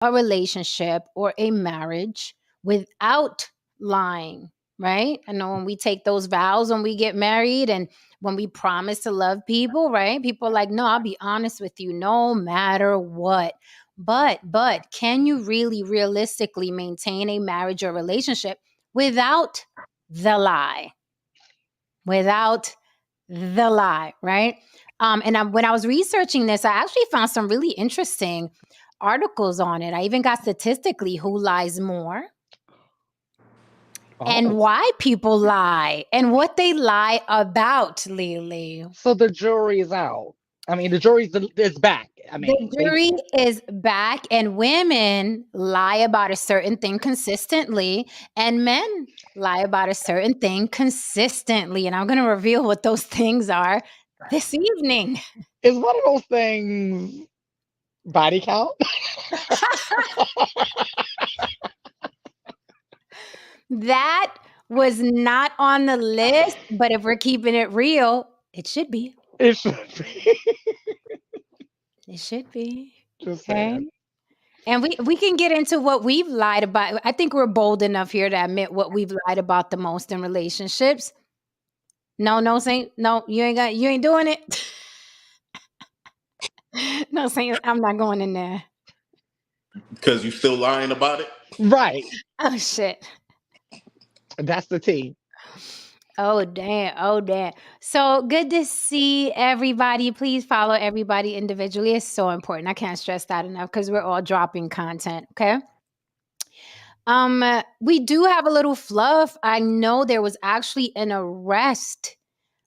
a relationship or a marriage without lying, right? I know when we take those vows when we get married and when we promise to love people, right? People are like, no, I'll be honest with you no matter what. But can you really realistically maintain a marriage or relationship without the lie? Without the lie, right? When I was researching this, I actually found some really interesting articles on it. I even got statistically who lies more and Oh, why people lie and what they lie about, Lily. so the jury is out. I mean, the jury is back. I The mean, they jury is back, and women lie about a certain thing consistently, and men lie about a certain thing consistently. And I'm going to reveal what those things are this evening. is one of those things body count. That was not on the list, but if we're keeping it real, it should be. It should be. It should be. Just Okay. saying. And we can get into what we've lied about. I think we're bold enough here to admit what we've lied about the most in relationships. No, Saint. No, you ain't doing it. No, Saint, I'm not going in there. Because you still lying about it. Right. Oh shit. That's the T. Oh damn. Oh damn. So good to see everybody. Please follow everybody individually. It's so important. I can't stress that enough because we're all dropping content. Okay. We do have a little fluff. I know there was actually an arrest,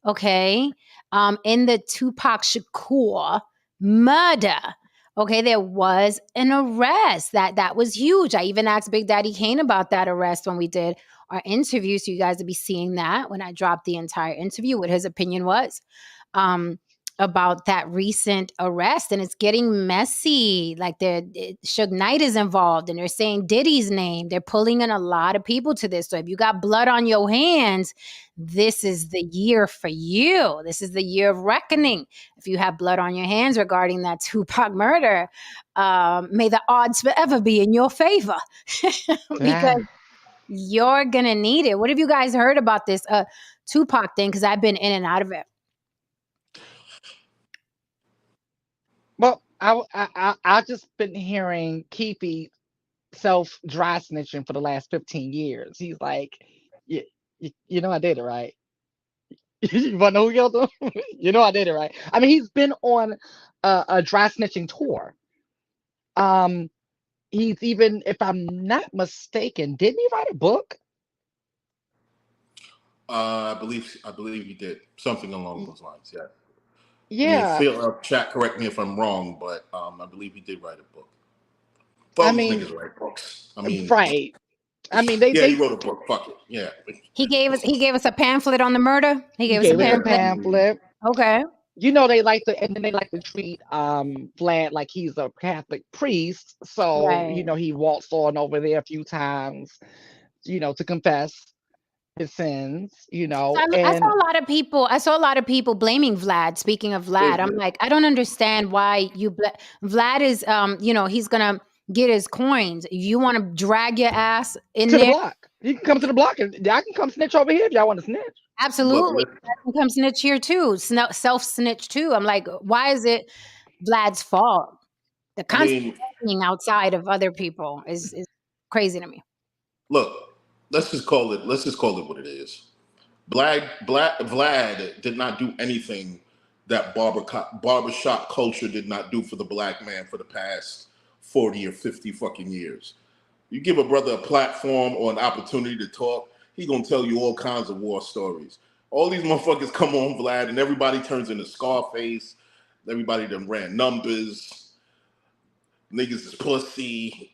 okay, in the Tupac Shakur murder. Okay, there was an arrest. That was huge. I even asked Big Daddy Kane about that arrest when we did our interview. So you guys will be seeing that when I dropped the entire interview, what his opinion was. About that recent arrest, and it's getting messy. Like Suge Knight is involved, and they're saying Diddy's name. They're pulling in a lot of people to this. So if you got blood on your hands, this is the year for you. This is the year of reckoning. If you have blood on your hands regarding that Tupac murder, may the odds forever be in your favor Yeah. because you're gonna need it. What have you guys heard about this Tupac thing? Because I've been in and out of it. Well, I just been hearing Keepy self dry snitching for the last 15 years. He's like, you know I did it, right? You want to know who killed him? You know I did it, right? I mean, he's been on a dry snitching tour. Um, he's even, if I'm not mistaken, didn't he write a book? I believe you did something along those lines. Yeah. I mean, Yeah, feel chat. Correct me if I'm wrong, but I believe he did write a book. I Well, these mean, niggas write books. I mean, right. I mean, they yeah, he they wrote a book. Fuck it. Yeah. He gave us a pamphlet on the murder. He he gave us a gave us a pamphlet. Yeah. pamphlet. Okay. You know they like to, and then they like to treat Vlad like he's a Catholic priest. So Right. he waltzed on over there a few times, to confess his sins. So I saw And a lot of people. I saw a lot of people blaming Vlad. Speaking of Vlad, I'm like, I don't understand why Vlad is, he's gonna get his coins. You want to drag your ass in to the there? block, you can come to the block, and I can come snitch over here if y'all want to snitch. Look, Absolutely. listen, I can come snitch here too. Self snitch too. I'm like, why is it Vlad's fault? The I constant mean, being outside of other people is crazy to me. look. Let's just call it what it is. Vlad did not do anything that barbershop culture did not do for the black man for the past 40 or 50 fucking years. You give a brother a platform or an opportunity to talk, he gonna tell you all kinds of war stories. All these motherfuckers come on Vlad and everybody turns into Scarface. Everybody done ran numbers. Niggas is pussy.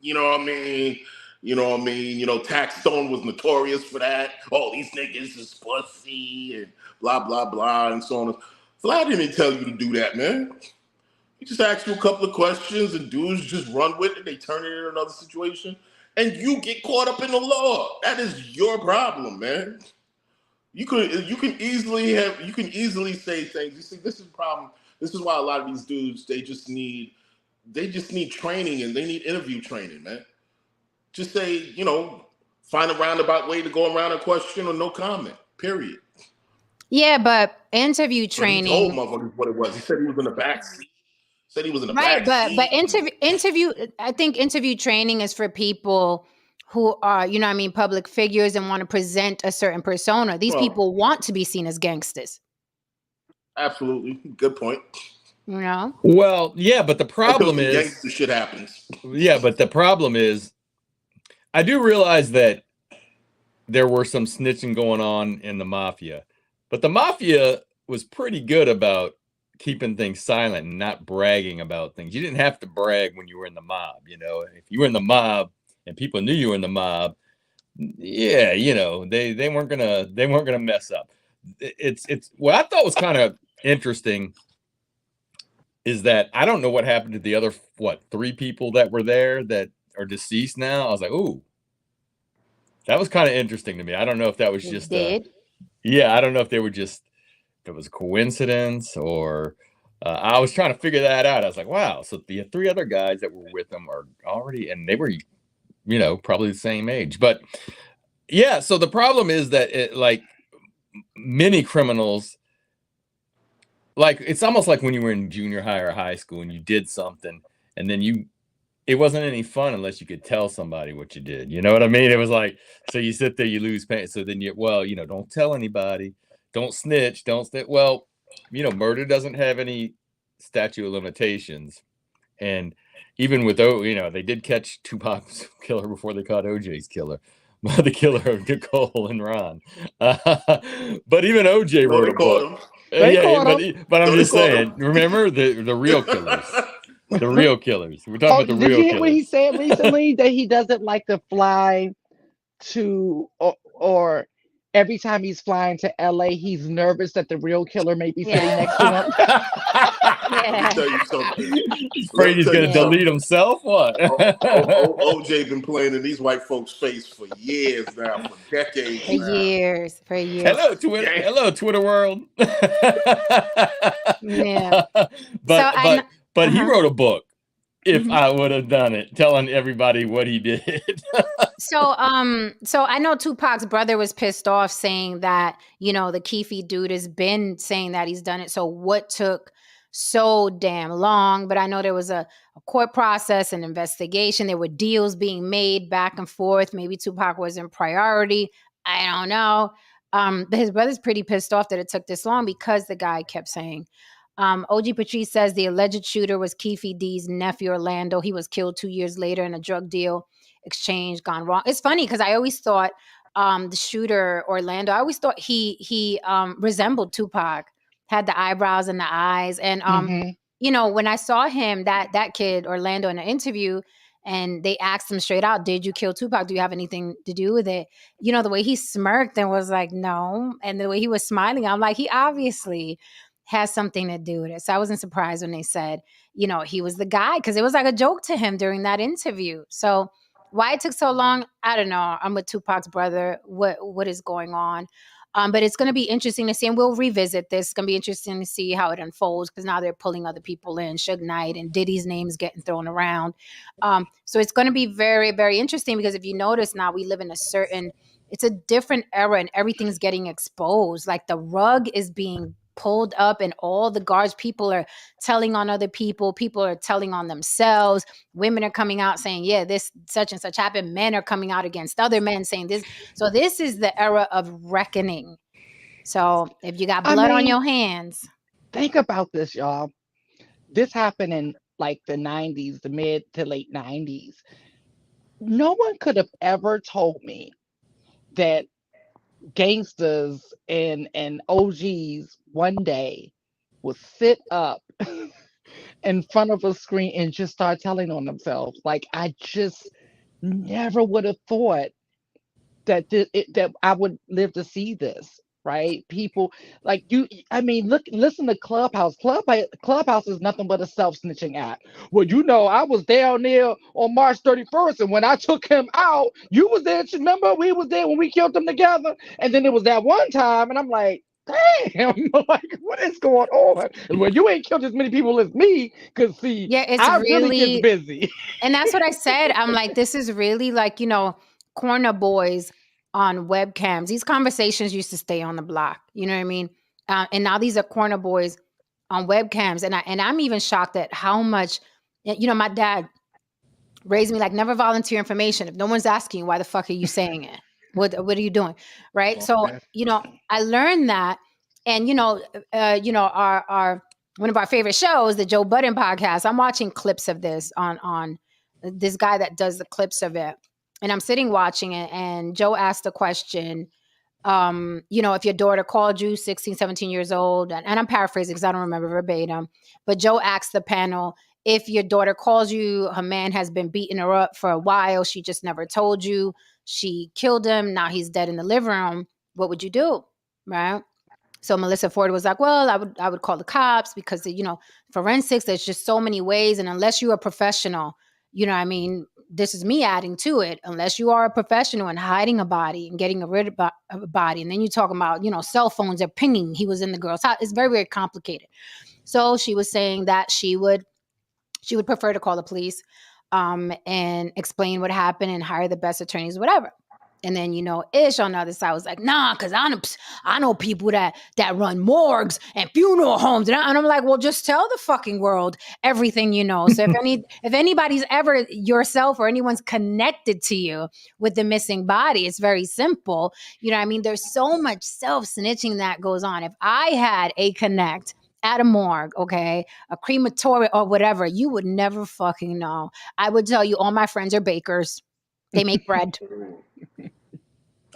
You know what I mean? You know what I mean? Tax Stone was notorious for that. Oh, these niggas is pussy and blah, blah, blah, and so on. Vlad didn't tell you to do that, man. He just asked you a couple of questions and dudes just run with it. They turn it into another situation. And you get caught up in the law. That is your problem, man. You can easily say things. You see, this is the problem. This is why a lot of these dudes, they just need they just need training and they need interview training, man. Just say, you know, find a roundabout way to go around a question or no comment, period. Yeah, but interview But he told training, motherfuckers what it was. He said he was in the back seat. Said he was in the right? back But seat. interview. I think interview training is for people who are, you know what I mean, public figures and want to present a certain persona. These Well, people want to be seen as gangsters, absolutely. Good point. you know? Well, yeah, but the Until problem some is, gangster shit happens. yeah, but the problem is, I do realize that there were some snitching going on in the mafia, but the mafia was pretty good about keeping things silent and not bragging about things. You didn't have to brag when you were in the mob, you know. If you were in the mob and people knew you were in the mob, yeah, you know, they weren't gonna mess up. It's what I thought was kind of interesting is that I don't know what happened to the other 3 people that were there that are deceased now. I was like, ooh, that was kind of interesting to me. I don't know if that was They just did. I don't know if they were just if it was a coincidence or I was trying to figure that out. I was like, wow, so the 3 other guys that were with them are already, and they were, you know, probably the same age. But yeah, so the problem is that like many criminals, like it's almost like when you were in junior high or high school and you did something and then it wasn't any fun unless you could tell somebody what you did. You know what I mean? It was like, so you sit there, you lose pain. So then you know, don't tell anybody, don't snitch. Well, you know, murder doesn't have any statute of limitations. And even with, you know, they did catch Tupac's killer before they caught OJ's killer, the killer of Nicole and Ron. But even OJ wrote a book. But I'm just saying, remember the real killers. The real killers. We're talking about the real Did you hear killers. what he said recently that he doesn't like to fly to or every time he's flying to LA, he's nervous that the real killer may be sitting next to him. Let me tell you something. He's afraid he's going to delete himself. What? OJ been playing in these white folks' face for years now, for decades. For years. Hello, Twitter. Yeah. Hello, Twitter world. Yeah. But he wrote a book. If I would have done it, telling everybody what he did. So I know Tupac's brother was pissed off saying that, you know, the Keefe dude has been saying that he's done it. So what took so damn long? But I know there was a court process, an investigation. There were deals being made back and forth. Maybe Tupac wasn't priority. I don't know. But his brother's pretty pissed off that it took this long because the guy kept saying, OG Patrice says the alleged shooter was Keefe D's nephew, Orlando. He was killed 2 years later in a drug deal exchange gone wrong. It's funny because I always thought the shooter, Orlando, I always thought he resembled Tupac, had the eyebrows and the eyes. And, you know, when I saw him, that kid, Orlando, in an interview, and they asked him straight out, did you kill Tupac? Do you have anything to do with it? You know, the way he smirked and was like, no. And the way he was smiling, I'm like, he obviously has something to do with it. So I wasn't surprised when they said, you know, he was the guy, because it was like a joke to him during that interview. So why it took so long, I don't know. I'm with Tupac's brother. What is going on? But it's going to be interesting to see, and we'll revisit this. It's going to be interesting to see how it unfolds, because now they're pulling other people in. Suge Knight and Diddy's names getting thrown around. So it's going to be very, very interesting, because if you notice now, we live in it's a different era and everything's getting exposed. Like the rug is being pulled up and all the guards, people are telling on other people are telling on themselves, women are coming out saying, yeah, this such and such happened, men are coming out against other men saying this. So this is the era of reckoning. So if you got blood on your hands, think about this, y'all. This happened in like the 90s, the mid to late 90s. No one could have ever told me that gangsters and OGs one day would sit up in front of a screen and just start telling on themselves. Like, I just never would have thought that that I would live to see this. Right? People like you. I mean, listen to Clubhouse. Clubhouse is nothing but a self-snitching app. Well, you know, I was down there on March 31st, and when I took him out, you was there. Remember, we was there when we killed them together. And then it was that one time, and I'm like, damn, like what is going on? Well, you ain't killed as many people as me, because see, Yeah, it's I really get really, busy. and that's what I said. I'm like, this is really like, corner boys on webcams. These conversations used to stay on the block. You know what I mean? And now these are corner boys on webcams, and I'm even shocked at how much. My dad raised me like never volunteer information. If no one's asking you, why the fuck are you saying it? What are you doing? Right. So, I learned that. And, our one of our favorite shows, the Joe Budden podcast, I'm watching clips of this on this guy that does the clips of it. And I'm sitting watching it, and Joe asked the question, if your daughter called you 16, 17 years old, and I'm paraphrasing because I don't remember verbatim, but Joe asked the panel, if your daughter calls you, her man has been beating her up for a while, she just never told you, she killed him, now he's dead in the living room, what would you do? Right? So Melissa Ford was like, well, I would call the cops because, forensics, there's just so many ways. And unless you're a professional, this is me adding to it. Unless you are a professional in hiding a body and getting rid of a body. And then you're talking about, cell phones are pinging. He was in the girl's house. It's very, very complicated. So she was saying that she would prefer to call the police and explain what happened and hire the best attorneys, whatever. And then, Ish on the other side was like, nah, because I know people that run morgues and funeral homes. And I'm like, well, just tell the fucking world everything you know. So if anybody's ever, yourself or anyone's connected to you with the missing body, it's very simple. There's so much self-snitching that goes on. If I had a connect at a morgue, okay, a crematory or whatever, you would never fucking know. I would tell you all my friends are bakers. They make bread.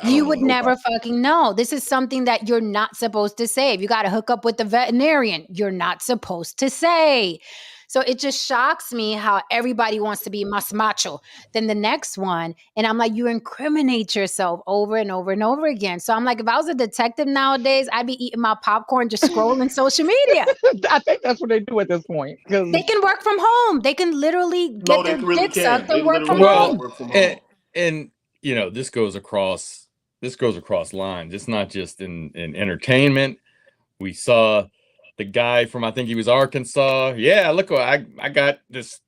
You would never fucking know. This is something that you're not supposed to say. If you got to hook up with the veterinarian, you're not supposed to say. So it just shocks me how everybody wants to be más macho than the next one. And I'm like, you incriminate yourself over and over and over again. So I'm like, if I was a detective nowadays, I'd be eating my popcorn, just scrolling social media. I think that's what they do at this point. They can work from home. They can literally get their dick sucked and work from home. And this goes across lines. It's not just in entertainment. We saw the guy from, I think he was Arkansas. Yeah, look, I got this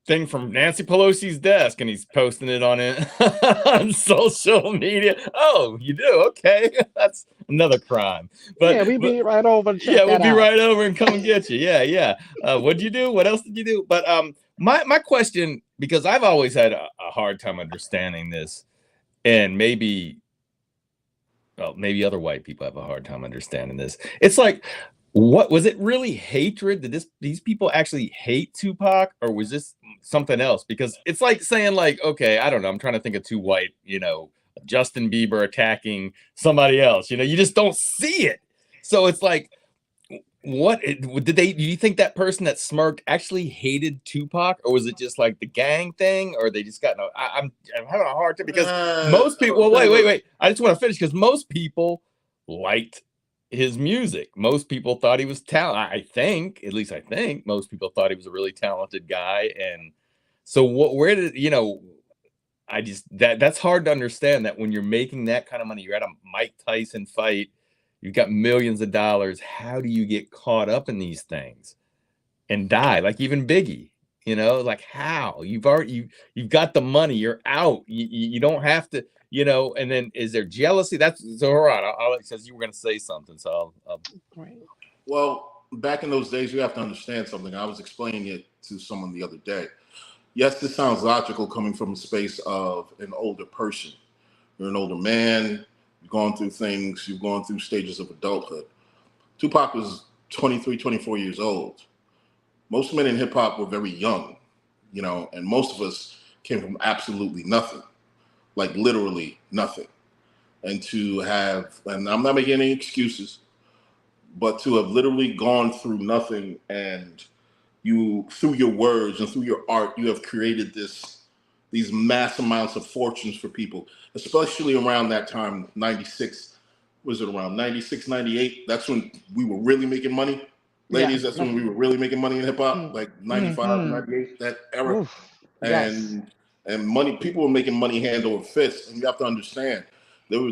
thing from Nancy Pelosi's desk, and he's posting it on social media. Oh, you do? Okay, that's another crime. But yeah, we'll be right over. We'll be right over and come and get you. Yeah. What'd you do? What else did you do? But my question, because I've always had a hard time understanding this, and maybe other white people have a hard time understanding this. It's like, what was it really hatred? Did these people actually hate Tupac, or was this something else? Because it's like saying, like, okay, I don't know, I'm trying to think of two white, Justin Bieber attacking somebody else. You just don't see it. So it's like, what do you think that person that smirked actually hated Tupac, or was it just like the gang thing, or they just got no? I'm having a hard time because most people. Well, wait. I just want to finish because most people liked his music. Most people thought he was talented. At least I think most people thought he was a really talented guy. And so where did that's hard to understand, that when you're making that kind of money, you're at a Mike Tyson fight, you've got millions of dollars. How do you get caught up in these things and die? Like even Biggie, like how? You've got the money, you're out. You don't have to, and then is there jealousy? That's so all right. Alex says you were going to say something. So Well, back in those days, you have to understand something. I was explaining it to someone the other day. Yes, this sounds logical coming from a space of an older person. You're an older man. You've gone through things. You've gone through stages of adulthood. Tupac was 23, 24 years old. Most men in hip hop were very young, and most of us came from absolutely nothing, like literally nothing. And to have, and I'm not making any excuses, but to have literally gone through nothing, and you, through your words and through your art, you have created these mass amounts of fortunes for people, especially around that time, 96, was it around 96, 98? That's when we were really making money. Ladies, that's when we were really making money in hip hop, like 95, 98, that era. Oof. And money, people were making money hand over fist. And you have to understand,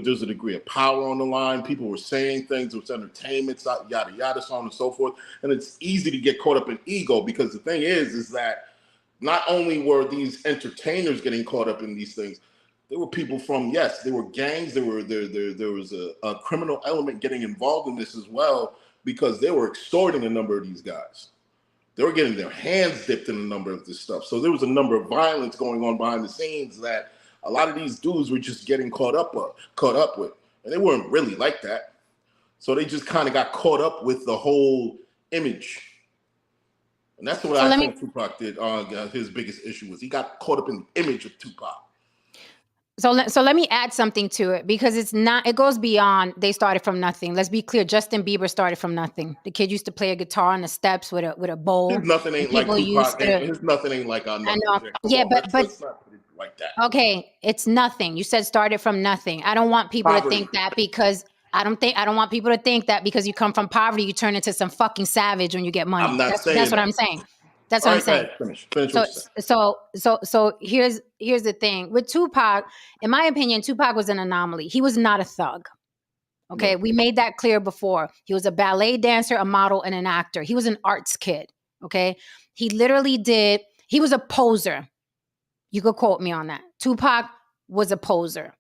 There's a degree of power on the line. People were saying things. It was entertainment, yada yada, so on and so forth. And it's easy to get caught up in ego, because the thing is that not only were these entertainers getting caught up in these things, there were people from, yes, there were gangs. There was a criminal element getting involved in this as well, because they were extorting a number of these guys. They were getting their hands dipped in a number of this stuff. So there was a number of violence going on behind the scenes that a lot of these dudes were just getting caught up with. And they weren't really like that. So they just kind of got caught up with the whole image. And that's what I think Tupac did. His biggest issue was he got caught up in the image of Tupac. So let me add something to it, because it goes beyond they started from nothing. Let's be clear. Justin Bieber started from nothing. The kid used to play a guitar on the steps with a bowl. His nothing ain't like Tupac. His nothing ain't like on nothing. I know. Yeah, but let's not put it like that. Okay, it's nothing. You said started from nothing. I don't want people to think that, because I don't want people to think that because you come from poverty, you turn into some fucking savage when you get money. I'm not saying that's what I'm saying. That's what I'm saying. Finish so here's the thing with Tupac. In my opinion, Tupac was an anomaly. He was not a thug. Okay, we made that clear before. He was a ballet dancer, a model, and an actor. He was an arts kid. Okay, he was a poser. You could quote me on that. Tupac was a poser.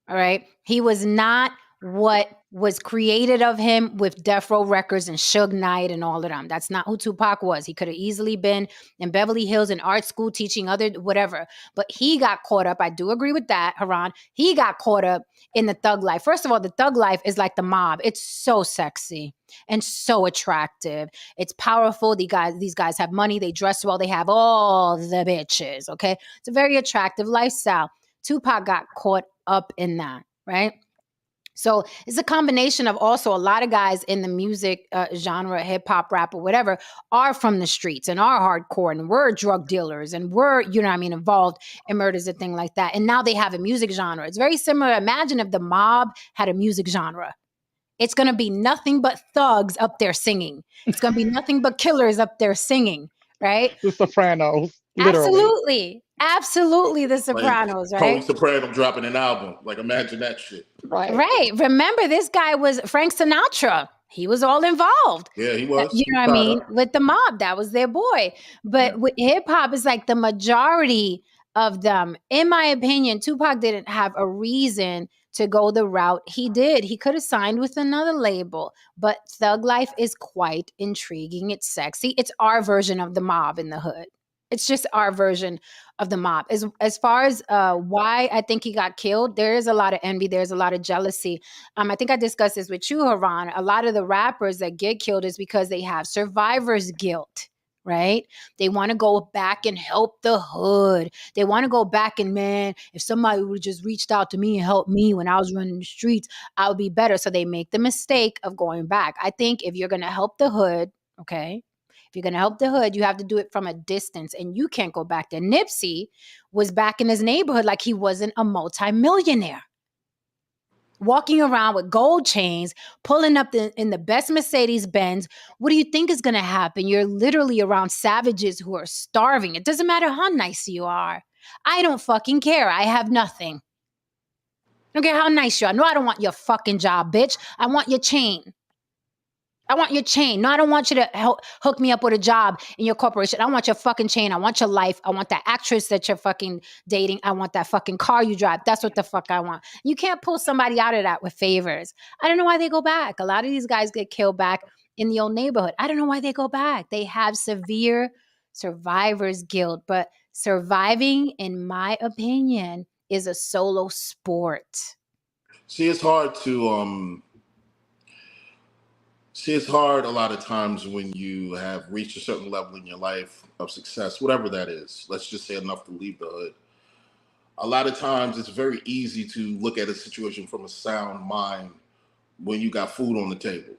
All right, he was not what was created of him with Death Row Records and Suge Knight and all of them. That's not who Tupac was. He could have easily been in Beverly Hills in art school teaching other whatever. But he got caught up. I do agree with that, Haran. He got caught up in the thug life. First of all, the thug life is like the mob. It's so sexy and so attractive. It's powerful. These guys have money. They dress well. They have all the bitches. Okay. It's a very attractive lifestyle. Tupac got caught up in that, right? So it's a combination of also a lot of guys in the music genre, hip hop, rap, or whatever, are from the streets and are hardcore and were drug dealers and were, involved in murders and things like that. And now they have a music genre. It's very similar. Imagine if the mob had a music genre. It's going to be nothing but thugs up there singing. It's going to be nothing but killers up there singing, right? The Sopranos. Literally. Absolutely, The Sopranos, right? Tony Soprano dropping an album. Like, imagine that shit. Right. Remember, this guy was Frank Sinatra. He was all involved. Yeah, he was. You know what I mean? With the mob, that was their boy. But with hip hop, it's like the majority of them, in my opinion, Tupac didn't have a reason to go the route he did. He could have signed with another label, but Thug Life is quite intriguing. It's sexy. It's our version of the mob in the hood. It's just our version of the mob. As far as why I think he got killed, there is a lot of envy. There's a lot of jealousy. I think I discussed this with you, Haran. A lot of the rappers that get killed is because they have survivor's guilt, right? They want to go back and help the hood. They want to go back and, man, if somebody would have just reached out to me and helped me when I was running the streets, I would be better. So they make the mistake of going back. I think if you're going to help the hood, okay, if you're going to help the hood, you have to do it from a distance, and you can't go back there. Nipsey was back in his neighborhood like he wasn't a multimillionaire, walking around with gold chains, pulling up in the best Mercedes-Benz. What do you think is going to happen? You're literally around savages who are starving. It doesn't matter how nice you are. I don't fucking care. I have nothing. I don't care how nice you are. No, I don't want your fucking job, bitch. I want your chain. I want your chain. No, I don't want you to hook me up with a job in your corporation. I want your fucking chain. I want your life. I want that actress that you're fucking dating. I want that fucking car you drive. That's what the fuck I want. You can't pull somebody out of that with favors. I don't know why they go back. A lot of these guys get killed back in the old neighborhood. I don't know why they go back. They have severe survivor's guilt. But surviving, in my opinion, is a solo sport. See, it's hard to it's hard a lot of times when you have reached a certain level in your life of success, whatever that is. Let's just say enough to leave the hood. A lot of times it's very easy to look at a situation from a sound mind when you got food on the table.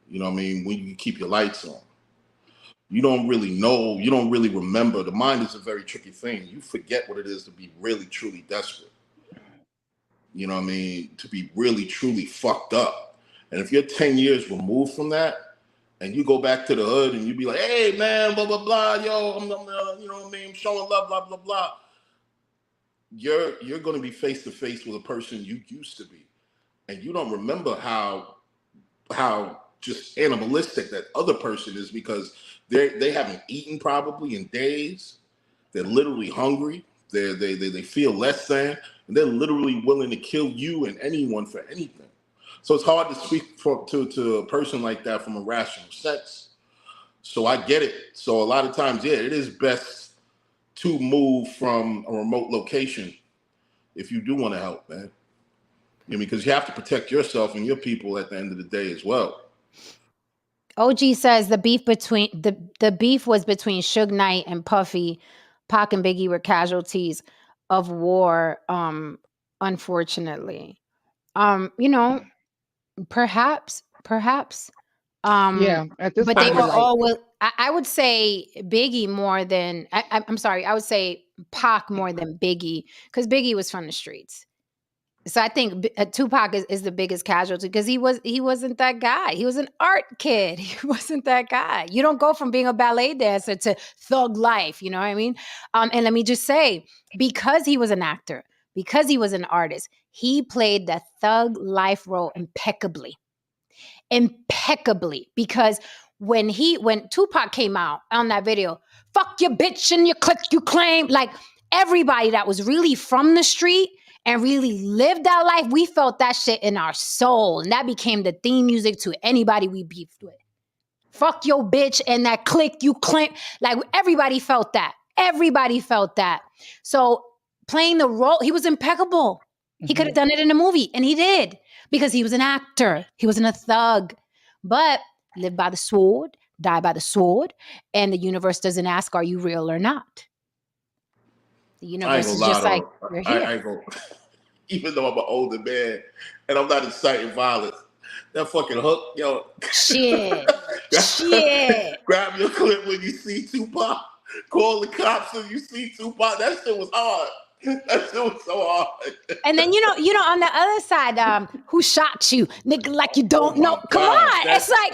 You know what I mean? When you keep your lights on. You don't really know, you don't really remember. The mind is a very tricky thing. You forget what it is to be really, truly desperate. You know what I mean? To be really, truly fucked up. And if you're 10 years removed from that, and you go back to the hood and you be like, hey, man, blah, blah, blah, yo, I'm you know what I mean? I'm showing love, blah, blah, blah. you're going to be face to face with a person you used to be, and you don't remember how just animalistic that other person is, because they haven't eaten probably in days. They're literally hungry. They feel less than, and they're literally willing to kill you and anyone for anything. So it's hard to speak to a person like that from a rational sense. So I get it. So a lot of times, yeah, it is best to move from a remote location if you do want to help, man. Because you have to protect yourself and your people at the end of the day as well. OG says the beef was between Suge Knight and Puffy. Pac and Biggie were casualties of war, unfortunately. Perhaps. Yeah, at this But point, they we're were like, all I would say Biggie more than I'm sorry, I would say Pac more than Biggie, because Biggie was from the streets. So I think Tupac is the biggest casualty, because he wasn't that guy. He was an art kid. He wasn't that guy. You don't go from being a ballet dancer to thug life. You know what I mean? And let me just say, because he was an actor, because he was an artist, he played the thug life role impeccably. Because when Tupac came out on that video, fuck your bitch and your click you claim, like everybody that was really from the street and really lived that life, we felt that shit in our soul. And that became the theme music to anybody we beefed with. Fuck your bitch and that click you claim. Like everybody felt that. So playing the role, he was impeccable. He could have done it in a movie, and he did, because he was an actor. He wasn't a thug. But live by the sword, die by the sword, and the universe doesn't ask, are you real or not? The universe is just like, we're here. I ain't gonna, even though I'm an older man and I'm not inciting violence, that fucking hook, yo. Shit. Grab your clip when you see Tupac. Call the cops when you see Tupac. That shit was hard. That shit was so hard. And then, on the other side, who shot you? Nigga, like you don't know. Come on. It's like,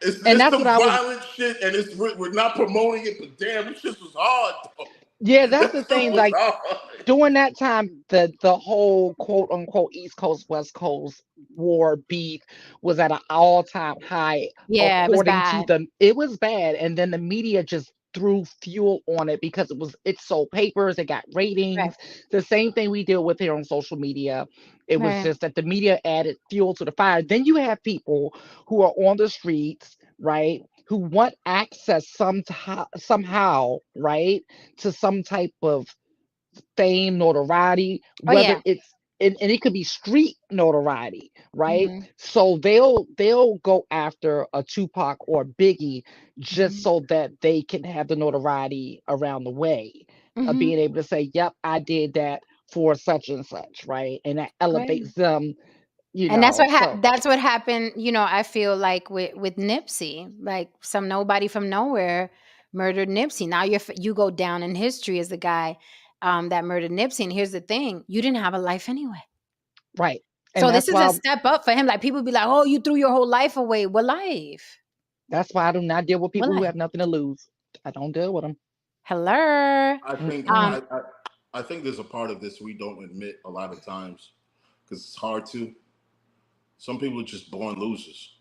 it's and that's some what violent shit, and we're not promoting it, but damn, this shit was hard, though. Yeah, that's the thing. Like during that time, the whole quote unquote East Coast West Coast war beef was at an all-time high. Yeah, it was bad, and then the media just threw fuel on it because it sold papers, it got ratings. Right. The same thing we deal with here on social media. It was just that the media added fuel to the fire. Then you have people who are on the streets, right, who want access somehow, right, to some type of fame, notoriety, whether it's and it could be street notoriety, right? Mm-hmm. So they'll go after a Tupac or Biggie just so that they can have the notoriety around the way of being able to say, yep, I did that for such and such, right? And that elevates them. And that's what happened, I feel like with Nipsey, like some nobody from nowhere murdered Nipsey. Now you go down in history as the guy that murdered Nipsey. And here's the thing, you didn't have a life anyway. Right. And so this is a step up for him. Like people be like, oh, you threw your whole life away. What life? That's why I do not deal with people who have nothing to lose. I don't deal with them. Hello. I think there's a part of this we don't admit a lot of times because it's hard to. Some people are just born losers.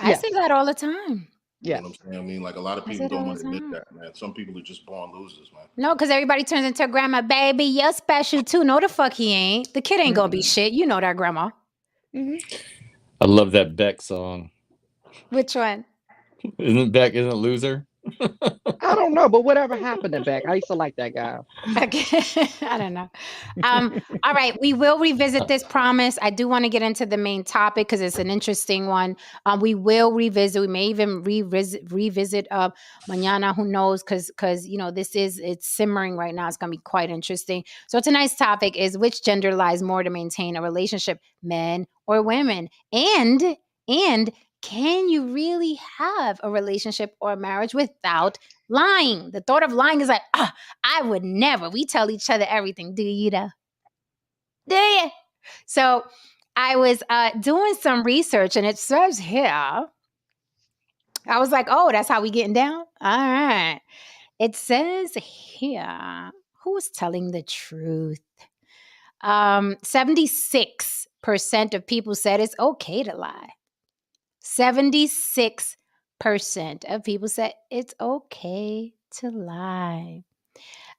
I say that all the time. Yeah. You know what I'm saying? I mean, like a lot of people don't want to admit that, man. Some people are just born losers, man. No, because everybody turns into a grandma. Baby, you're special too. No, the fuck he ain't. The kid ain't gonna be shit. You know that, grandma. I love that Beck song. Which one? Isn't Loser? I don't know, but whatever happened to Beck? I used to like that guy. Okay. I don't know. All right, we will revisit this, promise. I do want to get into the main topic because it's an interesting one. We will revisit. We may even revisit mañana. Who knows? Because it's simmering right now. It's gonna be quite interesting. So tonight's topic is which gender lies more to maintain a relationship, men or women, and can you really have a relationship or a marriage without lying? The thought of lying is like, I would never. We tell each other everything. Do you though? Do you? So I was doing some research, and it says here, I was like, oh, that's how we getting down? All right. It says here, Who's telling the truth? 76% of people said it's okay to lie. 76% of people said it's okay to lie.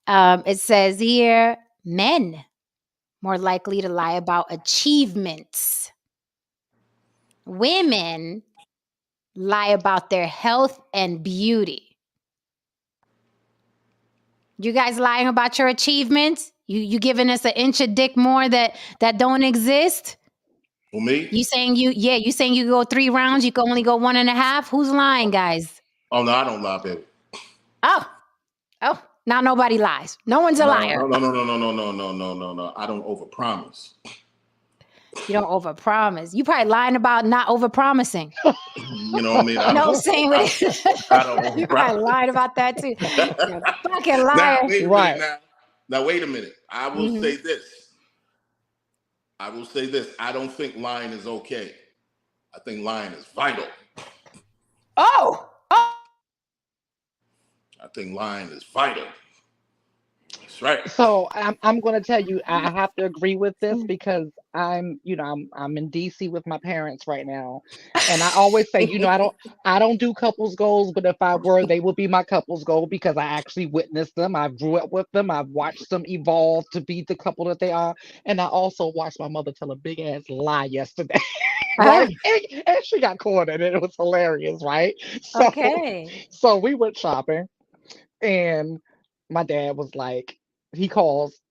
It says here, men more likely to lie about achievements. Women lie about their health and beauty. You guys lying about your achievements? You giving us an inch of dick more that don't exist? For me? You saying you go 3 rounds, you can only go 1.5? Who's lying, guys? Oh no, I don't lie, baby. Oh, now nobody lies. No one's a liar. No. I don't overpromise. You don't overpromise. You probably lying about not overpromising. You know what I mean? I No, same with I don't you probably lying about that too. You fucking liar. Now, wait a minute. I will Mhm. say this. I don't think lying is okay. I think lying is vital. Oh. I think lying is vital. That's right. So I'm going to tell you, I have to agree with this because I'm in DC with my parents right now, and I always say, I don't do couples goals, but if I were, they would be my couples goal because I actually witnessed them. I grew up with them. I've watched them evolve to be the couple that they are, and I also watched my mother tell a big ass lie yesterday. Right? And she got caught in it. It was hilarious, right? So, Okay. so we went shopping, and my dad was like, he calls,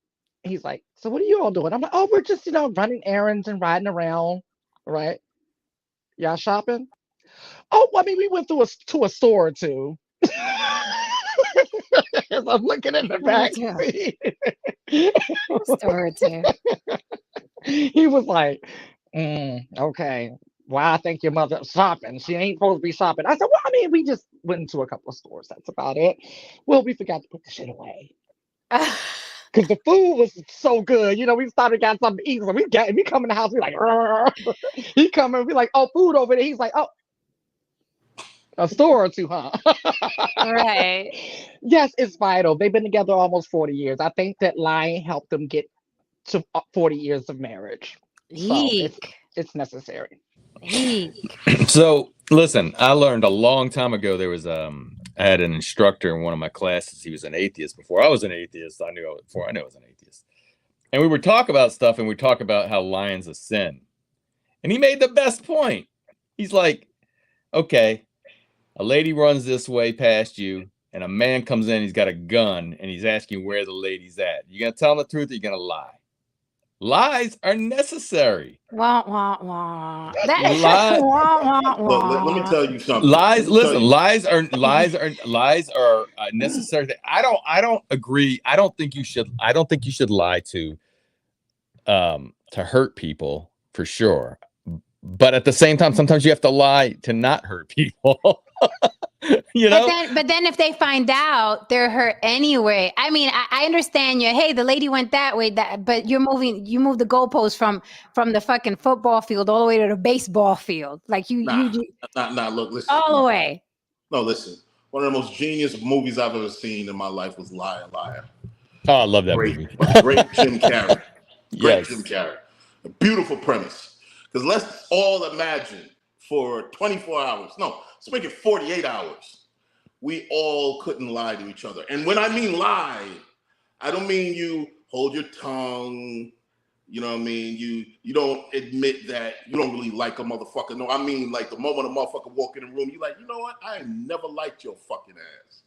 he's like, so what are you all doing? I'm like, oh, we're just, running errands and riding around, right? Y'all shopping? Oh, I mean, we went to a store or two. As I'm looking in the back seat. Store or two. He was like, okay. Well, I think your mother's shopping. She ain't supposed to be shopping. I said, well, I mean, we just went into a couple of stores. That's about it. Well, we forgot to put the shit away. Because the food was so good. We started got something to eat. So we come in the house, we like, he coming, we like, oh, food over there. He's like, oh, a store or two, huh? Right. Yes, it's vital. They've been together almost 40 years. I think that lying helped them get to 40 years of marriage. So it's necessary. So listen, I learned a long time ago. There was I had an instructor in one of my classes. He was an atheist before I was an atheist. I knew I was an atheist. And we would talk about stuff, and we talk about how lying's a sin. And he made the best point. He's like, okay, a lady runs this way past you, and a man comes in, he's got a gun, and he's asking where the lady's at. You gonna tell him the truth, or you gonna lie? Lies are necessary. Wah, wah, wah. Let me tell you something. Lies are necessary. I don't agree. I don't think you should lie to hurt people, for sure. But at the same time, sometimes you have to lie to not hurt people. But then if they find out, they're hurt anyway. I mean, I understand hey, the lady went that way, but you move the goalpost from the fucking football field all the way to the baseball field. Like look, listen. All the way. No, listen. One of the most genius movies I've ever seen in my life was Liar, Liar. Oh, I love that movie. Great Jim Carrey. Yes. Jim Carrey. A beautiful premise. Because let's all imagine for 24 hours. No, let's make it 48 hours. We all couldn't lie to each other. And when I mean lie, I don't mean you hold your tongue. You know what I mean? You don't admit that you don't really like a motherfucker. No, I mean like the moment a motherfucker walk in the room, you like, you know what? I ain't never liked your fucking ass.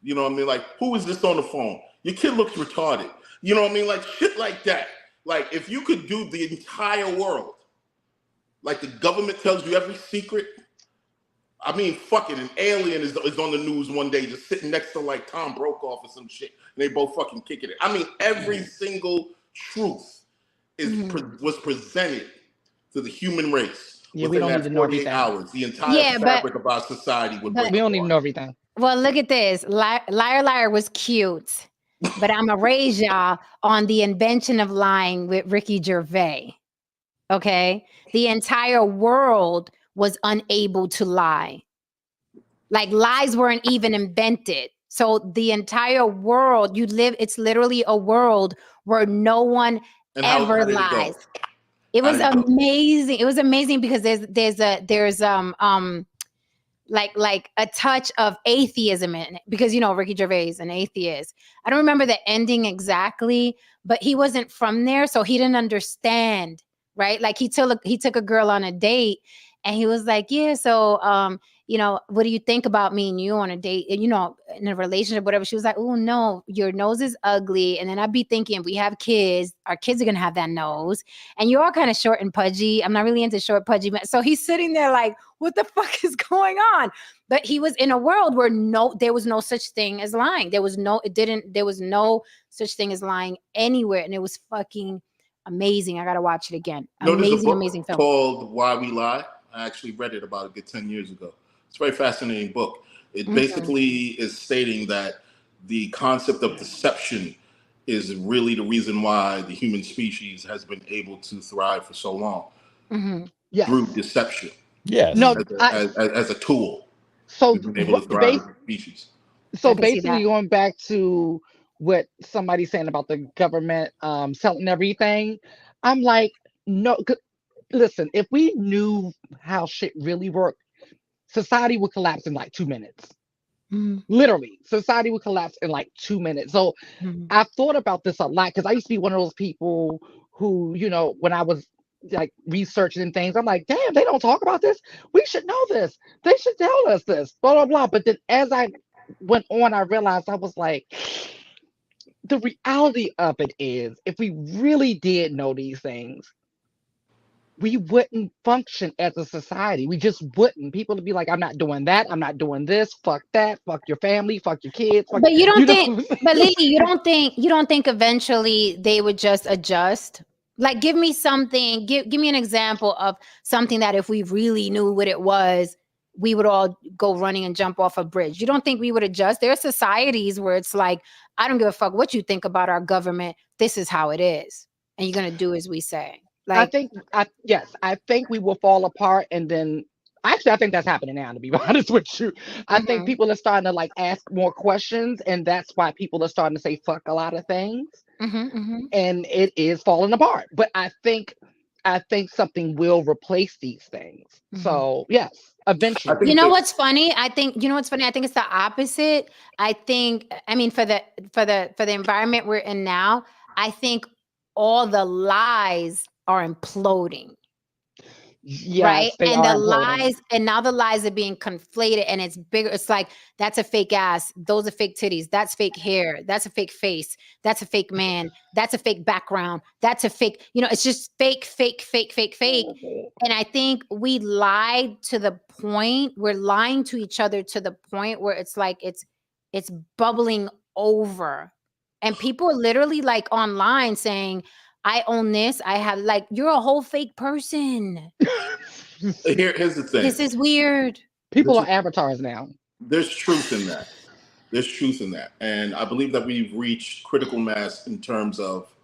You know what I mean? Like, who is this on the phone? Your kid looks retarded. You know what I mean? Like shit like that. Like if you could do the entire world, like the government tells you every secret. I mean, fucking an alien is on the news one day just sitting next to like Tom Brokaw or some shit. And they both fucking kicking it. I mean, every single truth was presented to the human race. Yeah, we don't need to know everything. Hours, the entire fabric of our society would break. We don't need to know everything. Well, look at this. Liar, Liar was cute. But I'm going to raise y'all on the invention of lying with Ricky Gervais. Okay? The entire world was unable to lie. Like lies weren't even invented. So the entire world, it's literally a world where no one And how ever did it go? lies. It was How did it go? amazing. It was amazing because there's like a touch of atheism in it, because Ricky Gervais, an atheist. I don't remember the ending exactly, but he wasn't from there, so he didn't understand, right? Like he took a girl on a date, and he was like, yeah, so what do you think about me and you on a date, and in a relationship, whatever. She was like, oh no, your nose is ugly. And then I'd be thinking, we have kids, our kids are gonna have that nose, and you're all kind of short and pudgy. I'm not really into short pudgy men. So he's sitting there like, what the fuck is going on? But he was in a world where there was no such thing as lying. There was no such thing as lying anywhere. And it was fucking amazing. I gotta watch it again. There's a book Amazing film called Why We Lie. I actually read it about a good 10 years ago. It's a very fascinating book. It basically is stating that the concept of deception is really the reason why the human species has been able to thrive for so long. Yes. Through deception. Yes. No, as a tool. So We've been able to thrive as a species. So basically, going back to what somebody's saying about the government selling everything, I'm like, no. Listen, if we knew how shit really worked, society would collapse in like 2 minutes. Literally, society would collapse in like 2 minutes. So I've thought about this a lot, because I used to be one of those people who, when I was like researching things, I'm like, damn, they don't talk about this. We should know this. They should tell us this, blah, blah, blah. But then as I went on, I realized, I was like, the reality of it is, if we really did know these things, we wouldn't function as a society. We just wouldn't. People would be like, I'm not doing that. I'm not doing this. Fuck that. Fuck your family. Fuck your kids. Fuck, but you don't think, but Lily, you don't think eventually they would just adjust? Like, give me something, give me an example of something that if we really knew what it was, we would all go running and jump off a bridge. You don't think we would adjust? There are societies where it's like, I don't give a fuck what you think about our government. This is how it is. And you're going to do as we say. Like, I think we will fall apart, and then actually I think that's happening now, to be honest with you. I think people are starting to like ask more questions, and that's why people are starting to say fuck a lot of things. And it is falling apart. But I think something will replace these things. So yes, eventually. You know what's funny? I think it's the opposite. I mean, for the environment we're in now, I think all the lies are imploding. Yes, right? And the lies, and now the lies are being conflated, and it's bigger. It's like, that's a fake ass, those are fake titties, that's fake hair, that's a fake face, that's a fake man, that's a fake background, that's a fake, it's just fake. And I think we lied to the point, we're lying to each other to the point where it's like it's bubbling over. And people are literally like online saying, I own this. I have, like, you're a whole fake person. Here's the thing. This is weird. People are avatars now. There's truth in that. And I believe that we've reached critical mass in terms of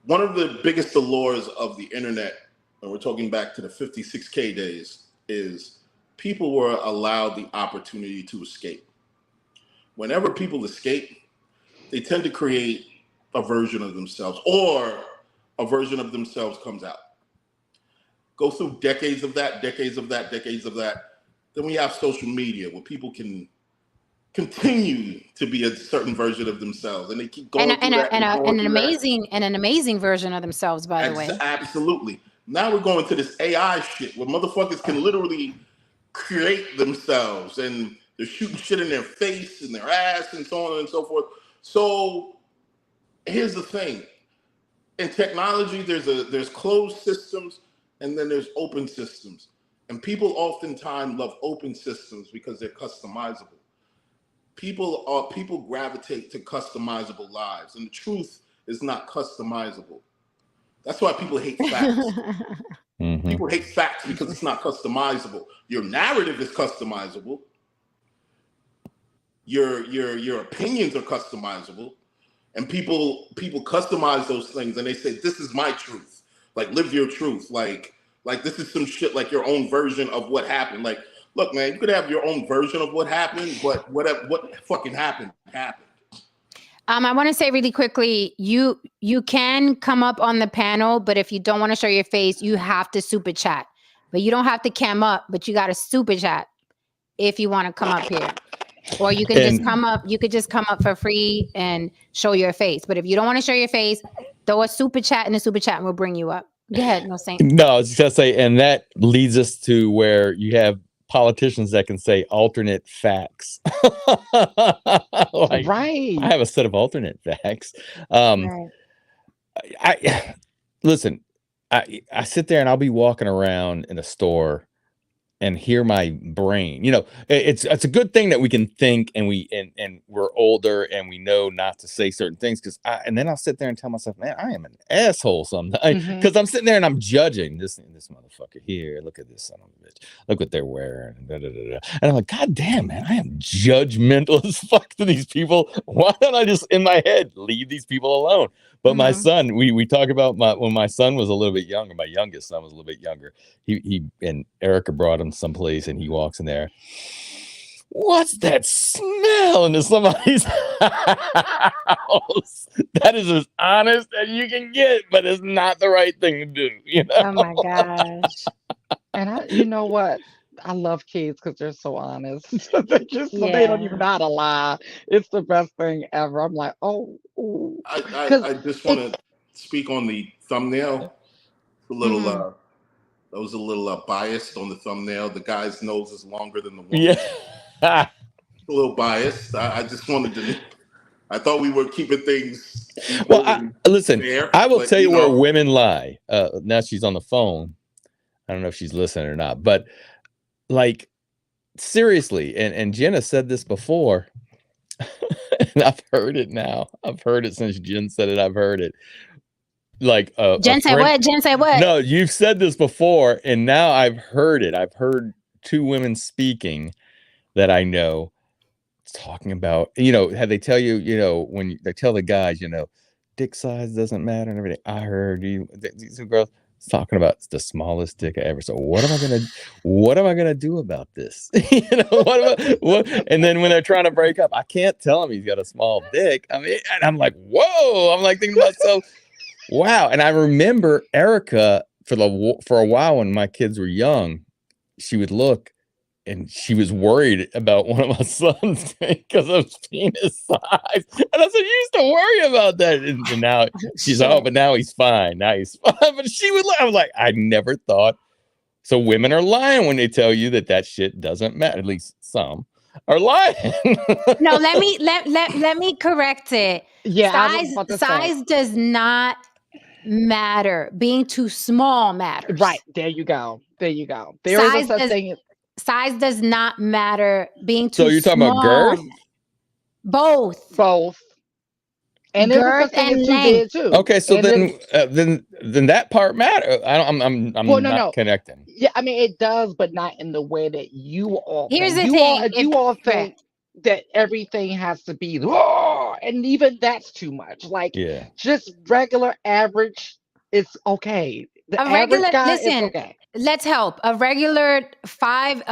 one of the biggest allures of the internet, and we're talking back to the 56K days, is people were allowed the opportunity to escape. Whenever people escape, they tend to create a version of themselves, or a version of themselves comes out. Go through decades of that. Then we have social media where people can continue to be a certain version of themselves, and they keep going and an amazing version of themselves, by the way. Absolutely. Now we're going to this AI shit where motherfuckers can literally create themselves, and they're shooting shit in their face and their ass and so on and so forth. So here's the thing. In technology, there's closed systems, and then there's open systems. And people oftentimes love open systems because they're customizable. People gravitate to customizable lives, and the truth is not customizable. That's why people hate facts. People hate facts because it's not customizable. Your narrative is customizable. Your opinions are customizable. And people customize those things, and they say, this is my truth. Like, live your truth. Like this is some shit, like your own version of what happened. Like Look, man, you could have your own version of what happened, but what fucking happened happened. I want to say really quickly, you can come up on the panel, but if you don't want to show your face, you have to super chat. But you don't have to cam up, but you got to super chat if you want to come up here. Or you can just come up. You could just come up for free and show your face. But if you don't want to show your face, throw a super chat in the super chat and we'll bring you up. Go ahead, no Saint. No, I was just gonna say, and that leads us to where you have politicians that can say alternate facts. Like, Right. I have a set of alternate facts. Right. I listen. I sit there and I'll be walking around in a store and hear my brain. You know, it's a good thing that we can think and we're older and we know not to say certain things, because and then I'll sit there and tell myself, man, I am an asshole sometimes, because I'm sitting there and I'm judging this motherfucker here. Look at this son of a bitch. Look what they're wearing. Da, da, da, da. And I'm like, God damn, man, I am judgmental as fuck to these people. Why don't I just in my head leave these people alone? But my son, we talk about when my son was a little bit younger, my youngest son was a little bit younger. He and Erica brought him someplace and he walks in there. What's that smell into somebody's house? That is as honest as you can get, but it's not the right thing to do. You know? Oh my gosh. And you know what? I love kids because they're so honest. They don't even know how to lie. It's the best thing ever. I'm like, oh. I just want to speak on the thumbnail. A little, that was a little biased on the thumbnail. The guy's nose is longer than the woman. Yeah. A little biased. I just wanted to. I thought we were keeping things. Well, listen. Fair, I will tell you where women lie. Now she's on the phone. I don't know if she's listening or not, but like seriously, and Jenna said this before, and I've heard it now. I've heard it since Jen said it. I've heard it. Like Jen said what? Jen said what? No, you've said this before, and now I've heard it. I've heard two women speaking that I know talking about, you know, how they tell you, you know, when they tell the guys, you know, dick size doesn't matter and everything. I heard these two girls talking about the smallest dick I ever saw. What am I gonna do about this? You know, what? And then when they're trying to break up, I can't tell him he's got a small dick. I mean, and I'm like, whoa! I'm like thinking about wow. And I remember Erica for a while when my kids were young, she would look and she was worried about one of my sons because of penis size. And I said, you used to worry about that. And now she's like, oh, but now he's fine. Now he's fine. But she would I was like, I never thought. So women are lying when they tell you that shit doesn't matter. At least some are lying. No, let me correct it. Yeah, size does not matter. Being too small matters. Right. There you go. There is such thing. Size does not matter. Being too So you're talking about girth? Both. And girth and length too. Okay, so then that part matters. I'm not connecting. Yeah, I mean it does, but not in the way that you all. Here's the thing: you all think that everything has to be, and even that's too much. Like, just regular average, it's okay. The average guy is okay. Let's help. A regular 5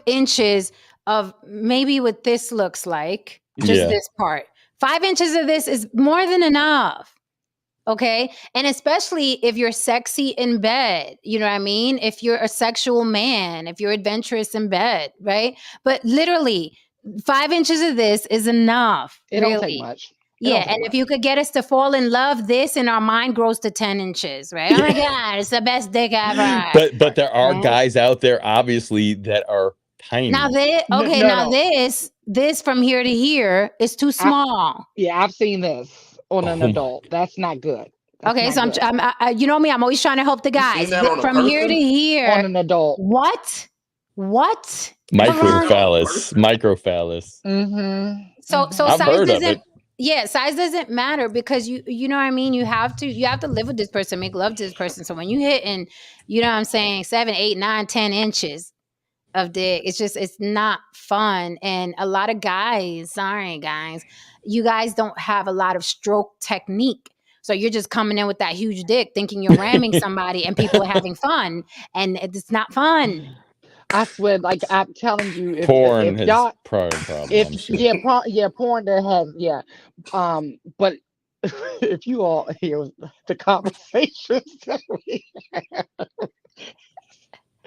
inches of maybe what this looks like, just this part. 5 inches of this is more than enough. Okay. And especially if you're sexy in bed, you know what I mean? If you're a sexual man, if you're adventurous in bed, right? But literally 5 inches of this is enough. It don't take much. And if you could get us to fall in love, this and our mind grows to 10 inches, right? Oh my God, it's the best dick ever. But there are guys out there, obviously, that are tiny. Now this from here to here is too small. I've seen this on an adult. That's not good. Okay, so I'm you know me, I'm always trying to help the guys. From here to here on an adult. What? Microphallus. So size doesn't. Yeah, size doesn't matter because you know what I mean. You have to live with this person, make love to this person. So when you hit and you know what I'm saying, 7, 8, 9, 10 inches of dick, it's not fun. And a lot of guys, sorry guys, you guys don't have a lot of stroke technique. So you're just coming in with that huge dick, thinking you're ramming somebody, and people are having fun, and it's not fun. I swear, like I'm telling you, Porn if has y'all, prone problem, if I'm sure. porn that has, but if you all hear the conversations that we,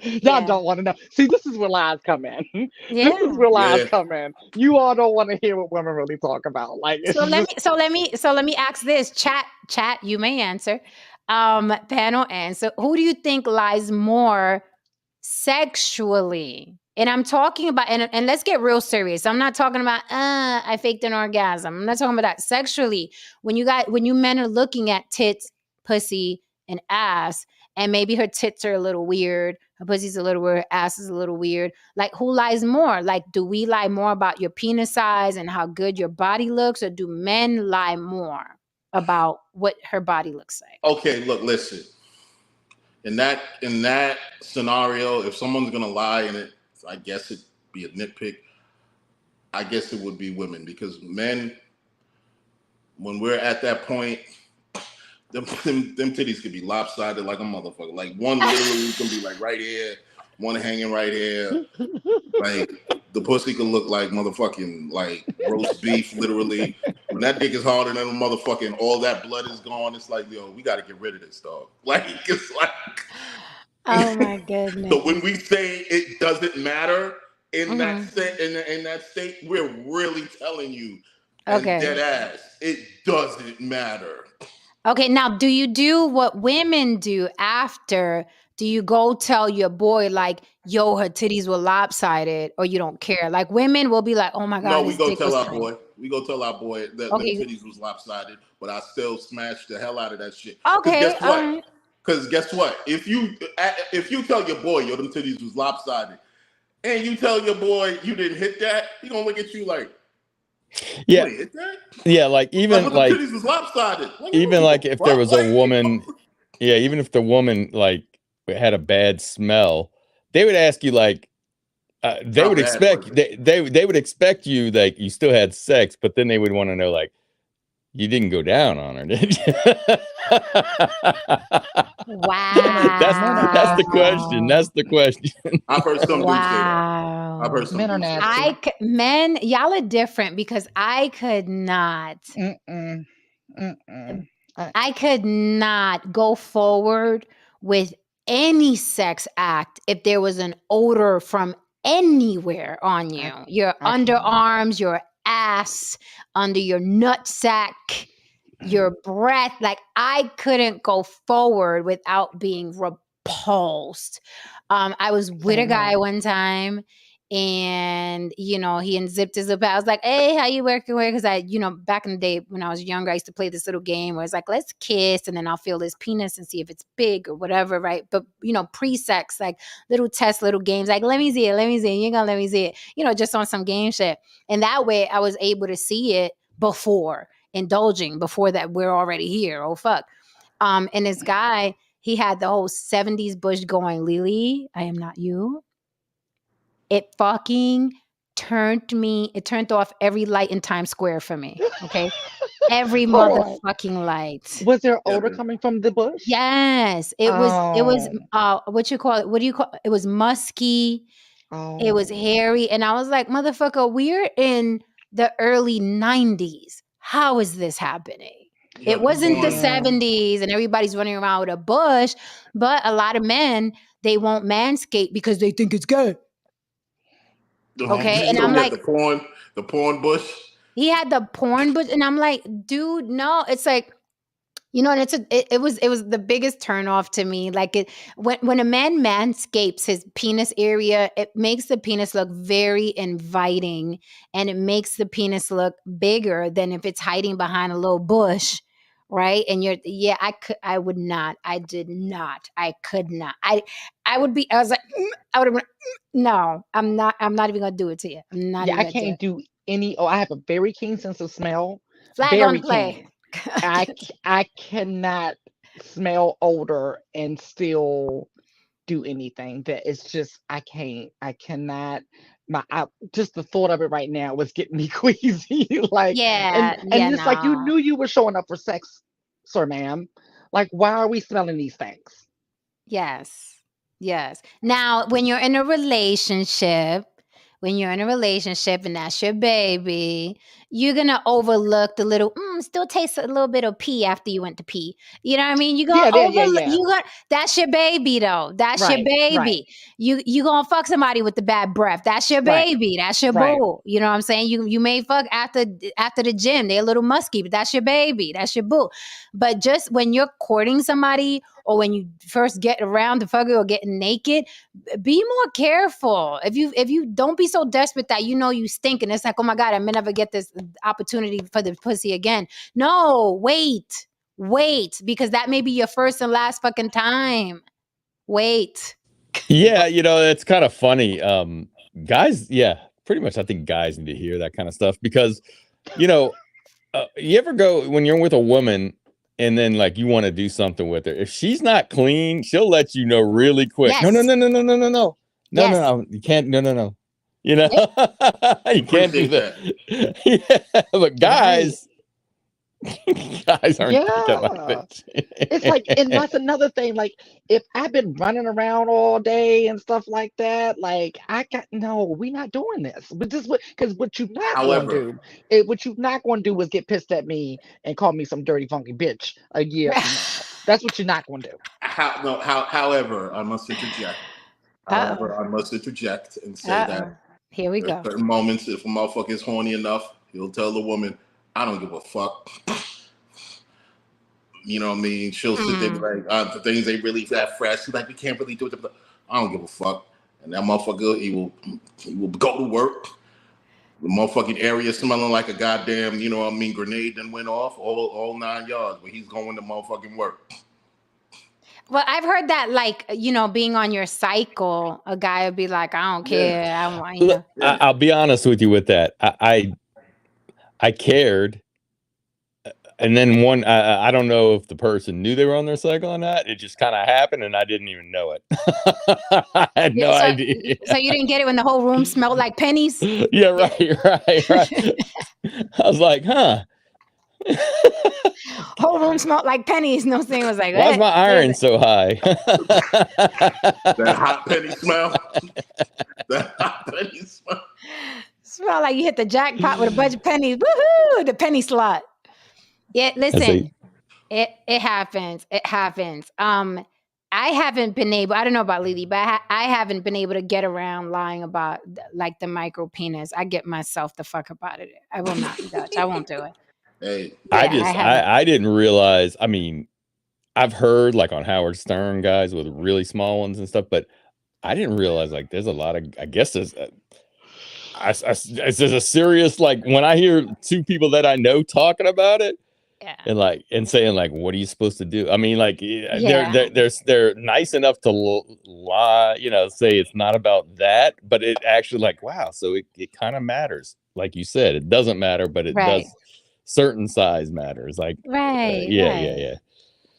y'all Yeah. don't want to know. See, this is where lies come in. This is Yeah. where lies Yeah. come in. You all don't want to hear what women really talk about. Like it's So let just me ask this. Chat, you may answer. Panel answer. Who do you think lies more sexually? And I'm talking about, and let's get real serious. I'm not talking about I faked an orgasm. I'm not talking about that. Sexually, when you men are looking at tits, pussy, and ass, and maybe her tits are a little weird, her pussy's a little weird, her ass is a little weird. Like, who lies more? Like, do we lie more about your penis size and how good your body looks, or do men lie more about what her body looks like? Okay, look, listen. In that scenario, if someone's gonna lie in it, I guess it'd be a nitpick. I guess it would be women because men, when we're at that point, them titties could be lopsided like a motherfucker. Like one literally can be like right here, one hanging right here. Like the pussy could look like motherfucking like roast beef, literally. When that dick is harder than a motherfucking, all that blood is gone. It's like, yo, we got to get rid of this dog. Like it's like. Oh my goodness. So when we say it doesn't matter in that Mhm. state, in that state, we're really telling you, and Okay. dead ass, it doesn't matter. Okay, now do you do what women do after? Do you go tell your boy like, yo, her titties were lopsided, or you don't care? Like, women will be like, oh my No, God, we his go dick tell was our tiny. boy. We go tell our boy that them Okay. titties was lopsided, but I still smashed the hell out of that shit. Okay, guess all what? right. Because guess what? If you tell your boy, yo, them titties was lopsided, and you tell your boy you didn't hit that, he gonna look at you like, Yeah, you ain't hit that? yeah, like even But like the titties was lopsided. Like, even like if there what? was a Like, woman, yeah, even if the woman like had a bad smell, they would ask you like they how would bad expect was it? they would expect you like you still had sex, but then they would want to know like you didn't go down on her, did you? That's the question. Wow. That's the question. I've heard some dudes say that. I've heard Wow. some men are dudes say that. nasty. Men, y'all are different because I could not. Mm-mm. Mm-mm. I could not go forward with any sex act if there was an odor from anywhere on you. Your I can't. underarms, your ass, under your nutsack, your breath. Like, I couldn't go forward without being repulsed. I was with a Same guy here. one time, and he unzipped his lip. I was like, hey, how you working with? Because back in the day when I was younger, I used to play this little game where it's like, let's kiss, and then I'll feel his penis and see if it's big or whatever, right? But pre-sex, like little tests, little games, like let me see it, you ain't gonna let me see it, just on some game shit. And that way I was able to see it before indulging, before that we're already here. Oh fuck. And this guy, he had the whole 70s bush going, Lily, I am not you. It fucking it turned off every light in Times Square for me. Okay. Every Hold on. motherfucking light. Was there Yeah, odor man. coming from the bush? Yes. It was what you call it? What do you call it? It was musky. It was Oh. hairy. And I was like, motherfucker, we're in the early 90s. How is this happening? Yeah, It wasn't the Damn. 70s and everybody's running around with a bush, but a lot of men, they won't manscape because they think it's good. Okay. And So I'm he had like, the porn bush. he had the porn bush, and I'm like, dude, no. It's like, and it was the biggest turnoff to me. Like, when a man manscapes his penis area, it makes the penis look very inviting, and it makes the penis look bigger than if it's hiding behind a little bush, right? And I would not. I did not. I could not. I would be. I was like, I would have been. No, I'm not. I'm not even gonna do it to you. I'm not Yeah, even I gonna do it. can't do any. Oh, I have a very keen sense of smell. Flag on Very play. keen. I cannot smell odor and still do anything. That it's just I can't. I cannot. Just the thought of it right now was getting me queasy. Like, Yeah, and it's like you no. knew you were showing up for sex, sir, ma'am. Like, why are we smelling these things? Yes. Yes. Now, when you're in a relationship, and that's your baby, you're gonna overlook the little still tastes a little bit of pee after you went to pee. You know what I mean? You're gonna overlook. Yeah. That's your baby though. That's your Right. baby. You gonna fuck somebody with the bad breath. That's your Right. baby. That's your Right. boo. You know what I'm saying? You may fuck after the gym. They're a little musky, but that's your baby. That's your boo. But just when you're courting somebody, or when you first get around to fucking or getting naked, be more careful. If you don't be so desperate that you know you stink and it's like, oh my God, I may never get this opportunity for the pussy again. No, wait, because that may be your first and last fucking time. Wait. Yeah, it's kind of funny. Guys, yeah, pretty much. I think guys need to hear that kind of stuff because, you ever go when you're with a woman and then like you want to do something with her. If she's not clean, she'll let you know really quick. Yes. No. Yes. No. You can't. No. You can't do that. Yeah, but guys, guys aren't thinking like that. It's like, and that's another thing. Like, if I've been running around all day and stuff like that, like we're not doing this. But this, because what you're not going to do, what you're not going to do is get pissed at me and call me some dirty funky bitch a year from now. That's what you're not going to do. However, I must interject. And say that here we go. Certain moments, if a motherfucker is horny enough, he'll tell the woman, "I don't give a fuck." You know what I mean? She'll sit there like, the things ain't really that fresh. She's like, "We can't really do it." I don't give a fuck. And that motherfucker, he will go to work. The motherfucking area smelling like a goddamn, grenade that went off, all 9 yards, but he's going to motherfucking work. Well, I've heard that, like, being on your cycle, a guy would be like, I don't care. Yeah. I'll be honest with you with that. I cared. And then I don't know if the person knew they were on their cycle or not. It just kind of happened and I didn't even know it. I had no idea. So you didn't get it when the whole room smelled like pennies? Yeah, right. I was like, huh. Whole room smelled like pennies. No thing was like, why's my iron so high? That hot penny smell. Smell like you hit the jackpot with a bunch of pennies. Woohoo! The penny slot. Yeah, listen. It happens. It happens. I haven't been able. I don't know about Lily, but I haven't been able to get around lying about like the micro penis. I get myself the fuck up out of it. I will not Dutch. I won't do it. Hey, I didn't realize. I mean, I've heard like on Howard Stern guys with really small ones and stuff, but I didn't realize like there's a lot of. I guess there's a serious like when I hear two people that I know talking about it. Yeah. And saying like, what are you supposed to do? I mean, like, they're nice enough to lie, say it's not about that, but it actually like, wow. So it kind of matters. Like you said, it doesn't matter, but it does. Certain size matters. Like, yeah. Which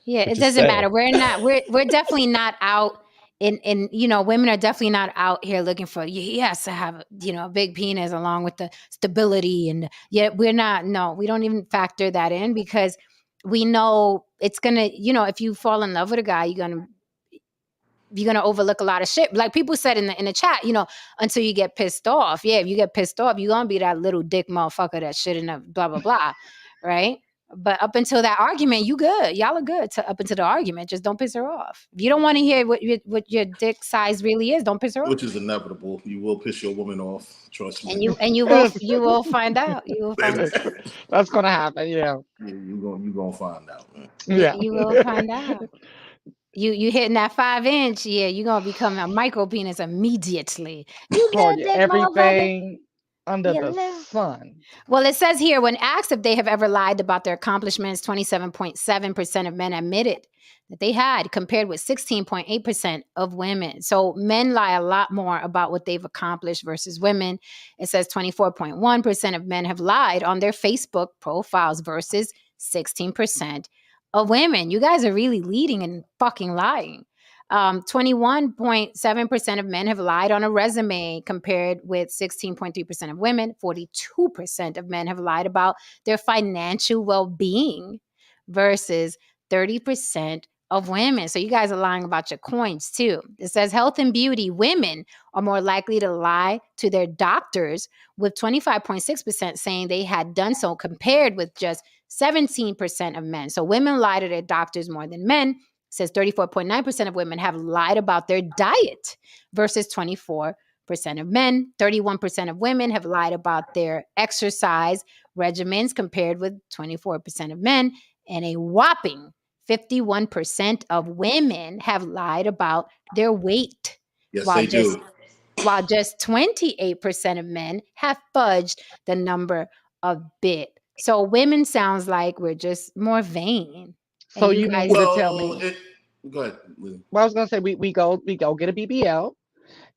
it doesn't matter. We're definitely not out. And women are definitely not out here looking for to have a big penis along with the stability, and yet we're not. No, we don't even factor that in because we know it's gonna. If you fall in love with a guy, you're gonna overlook a lot of shit. Like people said in the chat, until you get pissed off. Yeah, if you get pissed off, you're gonna be that little dick motherfucker that shouldn't have blah blah blah, right? But up until that argument, you good. Y'all are good up until the argument. Just don't piss her off. If you don't want to hear what your dick size really is, don't piss her off. Which is inevitable. You will piss your woman off. Trust me. And you will find out. You will find out. That's gonna happen. You gonna find out, man. Yeah, you will find out. You hitting that 5-inch, you're gonna become a micro penis immediately. You get everything under the sun. Well, it says here, when asked if they have ever lied about their accomplishments, 27.7% of men admitted that they had, compared with 16.8% of women. So men lie a lot more about what they've accomplished versus women. It says 24.1% of men have lied on their Facebook profiles versus 16% of women. You guys are really leading and fucking lying. 21.7% of men have lied on a resume compared with 16.3% of women. 42% of men have lied about their financial well-being versus 30% of women. So you guys are lying about your coins too. It says health and beauty, women are more likely to lie to their doctors, with 25.6% saying they had done so, compared with just 17% of men. So women lie to their doctors more than men. It says 34.9% of women have lied about their diet versus 24% of men. 31% of women have lied about their exercise regimens compared with 24% of men. And a whopping 51% of women have lied about their weight, Yes, while they do. while just 28% of men have fudged the number a bit. So women sounds like we're just more vain. So And you you mean guys, to tell Well, me? go ahead, Lily. Well, I was gonna say we go get a BBL,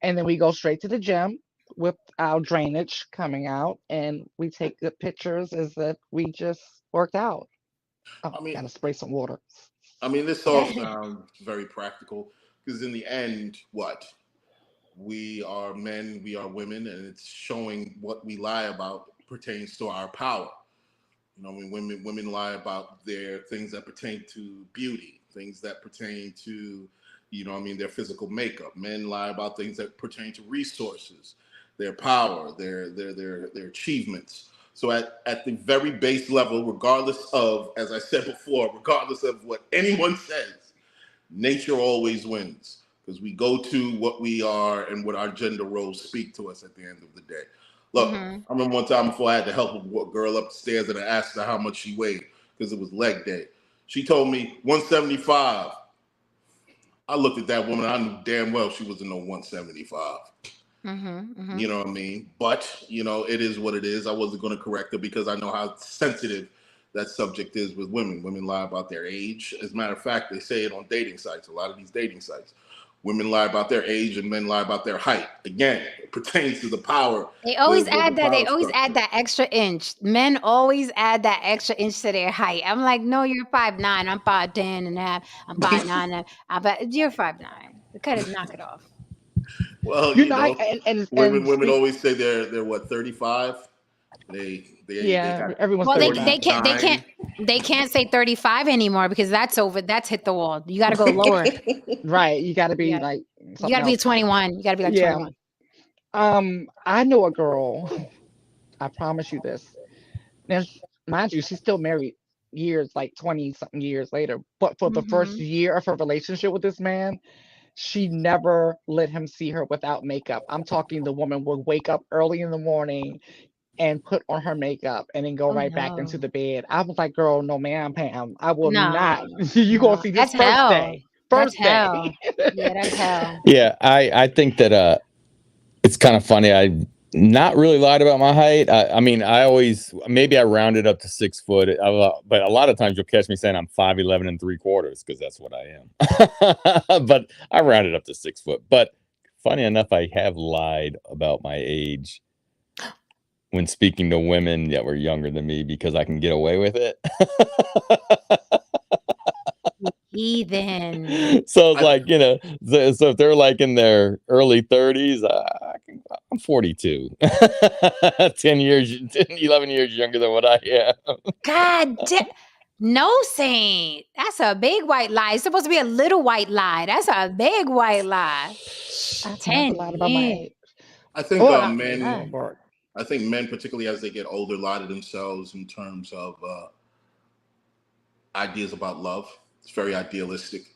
and then we go straight to the gym with our drainage coming out, and we take good pictures as if we just worked out. Oh, I mean, gotta spray some water. this all sounds very practical because in the end, what? We are men, we are women, and it's showing what we lie about pertains to our power. Women lie about their things that pertain to beauty, things that pertain to, their physical makeup. Men lie about things that pertain to resources, their power, their achievements. So at the very base level, regardless of, as I said before, regardless of what anyone says, nature always wins because we go to what we are and what our gender roles speak to us at the end of the day. Look, I remember one time before I had to help a girl upstairs and I asked her how much she weighed because it was leg day. She told me 175. I looked at that woman. I knew damn well she wasn't no 175. You know what I mean? But, it is what it is. I wasn't going to correct her because I know how sensitive that subject is with women. Women lie about their age. As a matter of fact, they say it on dating sites, a lot of these dating sites. Women lie about their age and men lie about their height. Again, it pertains to the power. they always the add that. power They always structure. add that extra inch. Men always add that extra inch to their height. I'm like, no, you're 5'9". I'm 5'10" and a half. I'm 5'9". But you're 5'9". Cut it, knock it off. Well, You know, and women speak. always say they're what, 35. They Yeah, got everyone's Well, 35. they can't say 35 anymore because that's over. That's hit the wall. You got to go lower. Right. You got to be Yeah, like you got something to be else. 21. You got to be like Yeah. 21. I know a girl. I promise you this. Now, mind you, she's still married years, like 20 something years later. But for the first year of her relationship with this man, she never let him see her without makeup. I'm talking the woman would wake up early in the morning and put on her makeup and then go Oh right back no, into the bed. I was like, girl, no ma'am, Pam. I will not. no, You gonna no. see this That's first hell. day. That's First day. hell. Yeah, that's hell. Yeah, I think that it's kind of funny. I not really lied about my height. I mean, I always, maybe I rounded up to 6 foot, but a lot of times you'll catch me saying I'm 5'11" and 3/4 because that's what I am. But I rounded up to 6 foot. But funny enough, I have lied about my age when speaking to women that were younger than me because I can get away with it. Heathen. So it's I, like, so if they're like in their early 30s, I'm 42. 10 years, 10, 11 years younger than what I am. God no, Saint. That's a big white lie. It's supposed to be a little white lie. That's a big white lie. I've never 10 lied about my years. age. I think Well, Oh, men. God. Lord. I think men, particularly as they get older, lie to themselves in terms of ideas about love. It's very idealistic.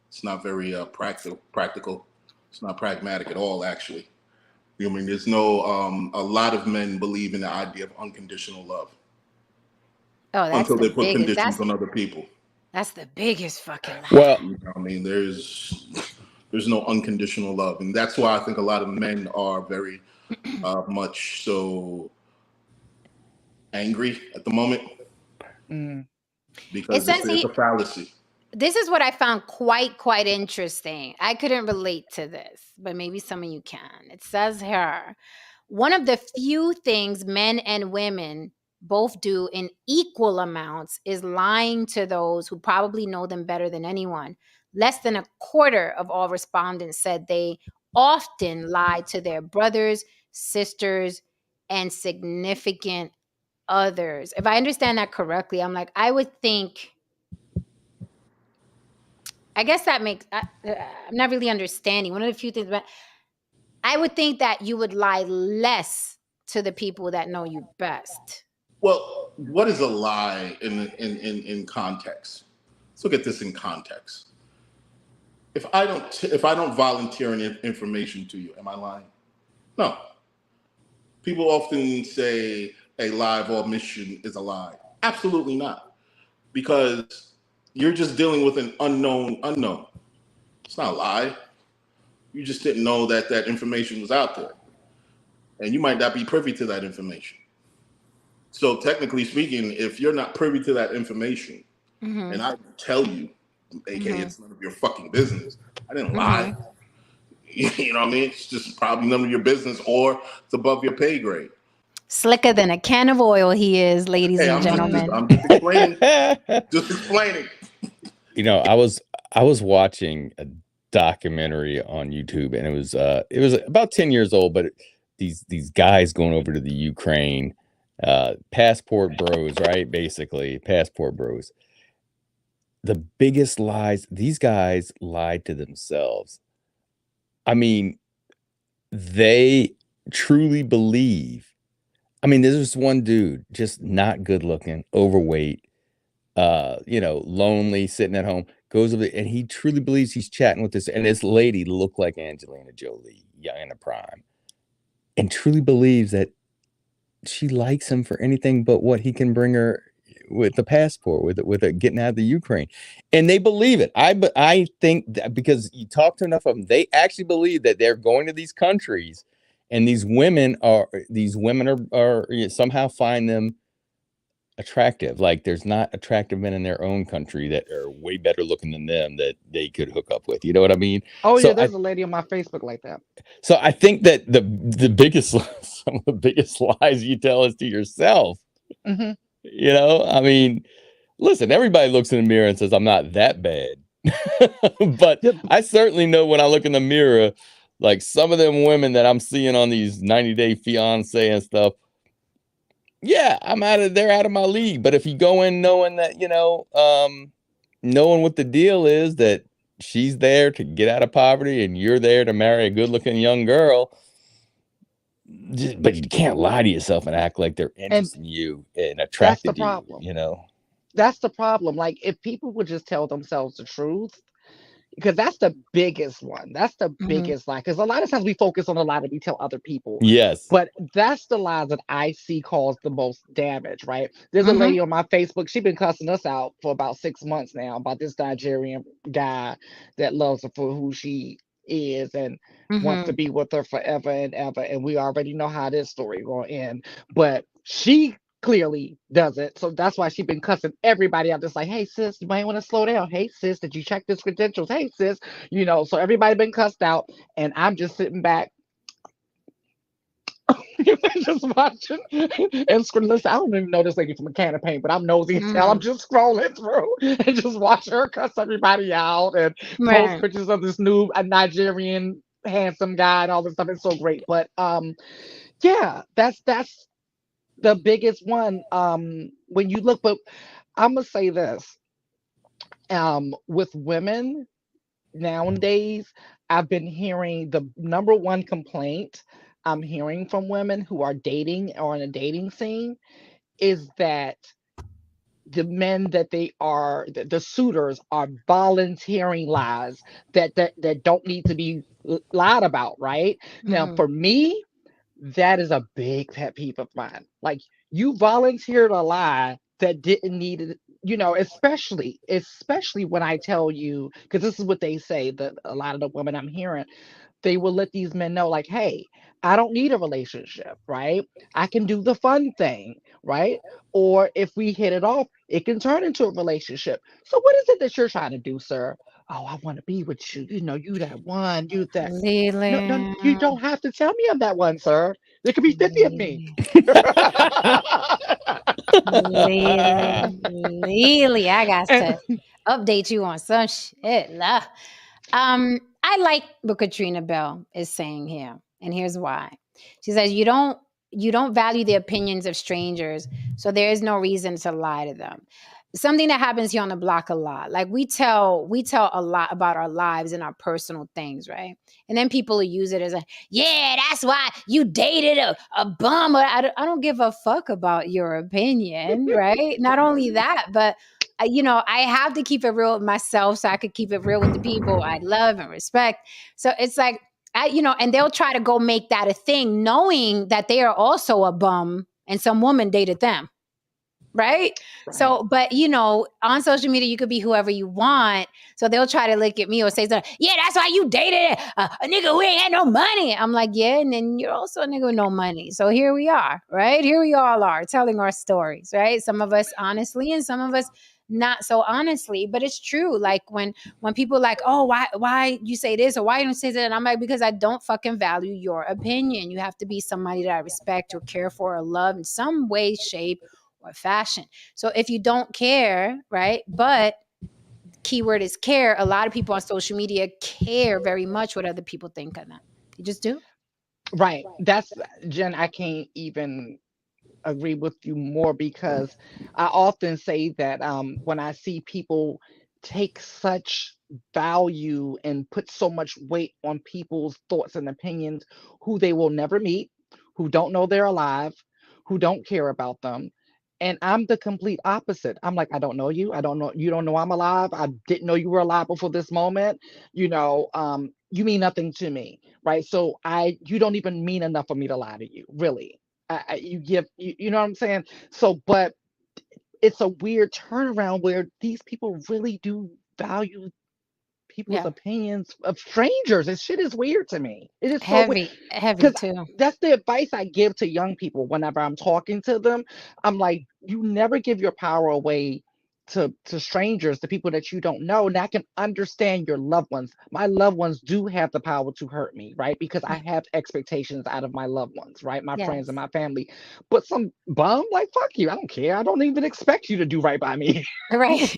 It's not very practical. It's not pragmatic at all, actually. There's no. A lot of men believe in the idea of unconditional love Oh, that's until the they put biggest. conditions on other people. That's the biggest fucking lie. Well, There's no unconditional love, and that's why I think a lot of men are very much so angry at the moment Mm. It because says it's a fallacy. this is what I found quite interesting. I couldn't relate to this, but maybe some of you can. It says here, one of the few things men and women both do in equal amounts is lying to those who probably know them better than anyone. Less than a quarter of all respondents said they often lie to their brothers, sisters, and significant others. If I understand that correctly, I'm like, I would think I guess that makes. I'm not really understanding. One of the few things, but I would think that you would lie less to the people that know you best. Well, what is a lie in context? Let's look at this in context. If I don't volunteer any information to you, am I lying? No. People often say a lie of omission is a lie. Absolutely not, because you're just dealing with an unknown unknown. It's not a lie. You just didn't know that that information was out there, and you might not be privy to that information. So technically speaking, if you're not privy to that information, Mm-hmm. and I tell you, aka Mhm. it's none of your fucking business, I didn't Mhm. lie. You know what I mean? It's just probably none of your business, or it's above your pay grade. Slicker than a can of oil he is, ladies Hey, and gentlemen. I'm just explaining. Just explaining. You know, I was watching a documentary on YouTube, and it was about 10 years old, but these guys going over to the Ukraine, passport bros, right? Basically, passport bros. The biggest lies, these guys lied to themselves. I mean, they truly believe. I mean, there's this one dude, just not good looking, overweight, lonely, sitting at home, goes over and he truly believes he's chatting with this lady looked like Angelina Jolie, young in the prime, and truly believes that she likes him for anything but what he can bring her with the passport, with it getting out of the Ukraine. And they believe it. I think that because you talk to enough of them, they actually believe that they're going to these countries, and these women are somehow find them attractive. Like there's not attractive men in their own country that are way better looking than them that they could hook up with. You know what I mean? Oh So yeah, there's a lady on my Facebook like that. So I think that the biggest some of the biggest lies you tell is to yourself. Mm-hmm. You know, I mean, listen, everybody looks in the mirror and says, I'm not that bad. But Yep. I certainly know when I look in the mirror, like some of them women that I'm seeing on these 90-day fiance and stuff, yeah, they're out of my league. But if you go in knowing that, knowing what the deal is, that she's there to get out of poverty and you're there to marry a good looking young girl, but you can't lie to yourself and act like they're And interested in you and that's attracted the to you, problem. you know? That's the problem. Like if people would just tell themselves the truth, because that's the biggest one. That's the Mhm. biggest lie. Because a lot of times we focus on the lie that we tell other people, Yes. but that's the lies that I see cause the most damage, right? There's a Mhm. lady on my Facebook. She's been cussing us out for about 6 months now about this Nigerian guy that loves her for who she is and wants to Mhm. be with her forever and ever. And we already know how this story going to end. But she clearly doesn't. So that's why she's been cussing everybody out. Just like, hey sis, you might want to slow down. Hey sis, did you check this credentials? Hey sis, so everybody been cussed out, and I'm just sitting back just watching and scrolling. Listen, I don't even know this lady from a can of paint, but I'm nosy as hell. I'm Mhm. just scrolling through and just watch her cuss everybody out and post Right. pictures of this new Nigerian handsome guy and all this stuff. It's so great. But yeah, that's the biggest one. When you look, but I'm gonna say this. With women nowadays, I've been hearing the number one complaint I'm hearing from women who are dating or in a dating scene is that the men that the suitors are volunteering lies that don't need to be lied about, right? Now, Mhm. for me, that is a big pet peeve of mine. Like you volunteered a lie that didn't need it, especially when I tell you, because this is what they say that a lot of the women I'm hearing, they will let these men know, like, hey, I don't need a relationship, right? I can do the fun thing, right? Or if we hit it off, it can turn into a relationship. So what is it that you're trying to do, sir? Oh, I want to be with you. You that one, you that. No, no, Lily. you don't have to tell me I'm that one, sir. There could be 50 of me. Lily, I got And to update you on some shit. Lah. I like what Katrina Bell is saying here, and here's why. She says you don't value the opinions of strangers, so there is no reason to lie to them. something that happens here on the block a lot. Like we tell a lot about our lives and our personal things, right? And then people will use it as a, yeah, that's why you dated a bum. I don't give a fuck about your opinion, right? Not only that, but I have to keep it real with myself so I could keep it real with the people I love and respect. So it's like, and they'll try to go make that a thing, knowing that they are also a bum and some woman dated them. Right? So, but on social media, you could be whoever you want. So they'll try to look at me or say something, yeah, that's why you dated a nigga who ain't had no money. I'm like, yeah, and then you're also a nigga with no money. So here we are, right? Here we all are telling our stories, right? Some of us honestly and some of us not so honestly, but it's true. Like when people are like, oh, why you say this or why you don't say that? And I'm like, because I don't fucking value your opinion. You have to be somebody that I respect or care for or love in some way, shape, or fashion. So if you don't care, right? But keyword is care. A lot of people on social media care very much what other people think of them. You just do. Right. That's Jen, I can't even agree with you more because I often say that when I see people take such value and put so much weight on people's thoughts and opinions who they will never meet, who don't know they're alive, who don't care about them. And I'm the complete opposite. I'm like, I don't know you. I don't know. You don't know I'm alive. I didn't know you were alive before this moment. You mean nothing to me. Right. So you don't even mean enough for me to lie to you, really. You give, you know what I'm saying? So, but it's a weird turnaround where these people really do value people's Yeah. opinions of strangers. This shit is weird to me. It is so weird Heavy because too. that's the advice I give to young people whenever I'm talking to them. I'm like, you never give your power away to strangers, to people that you don't know. And I can understand your loved ones. My loved ones do have the power to hurt me, right? Because I have expectations out of my loved ones, right? My friends and Yes. my family. But some bum, like, fuck you. I don't care. I don't even expect you to do right by me. Right.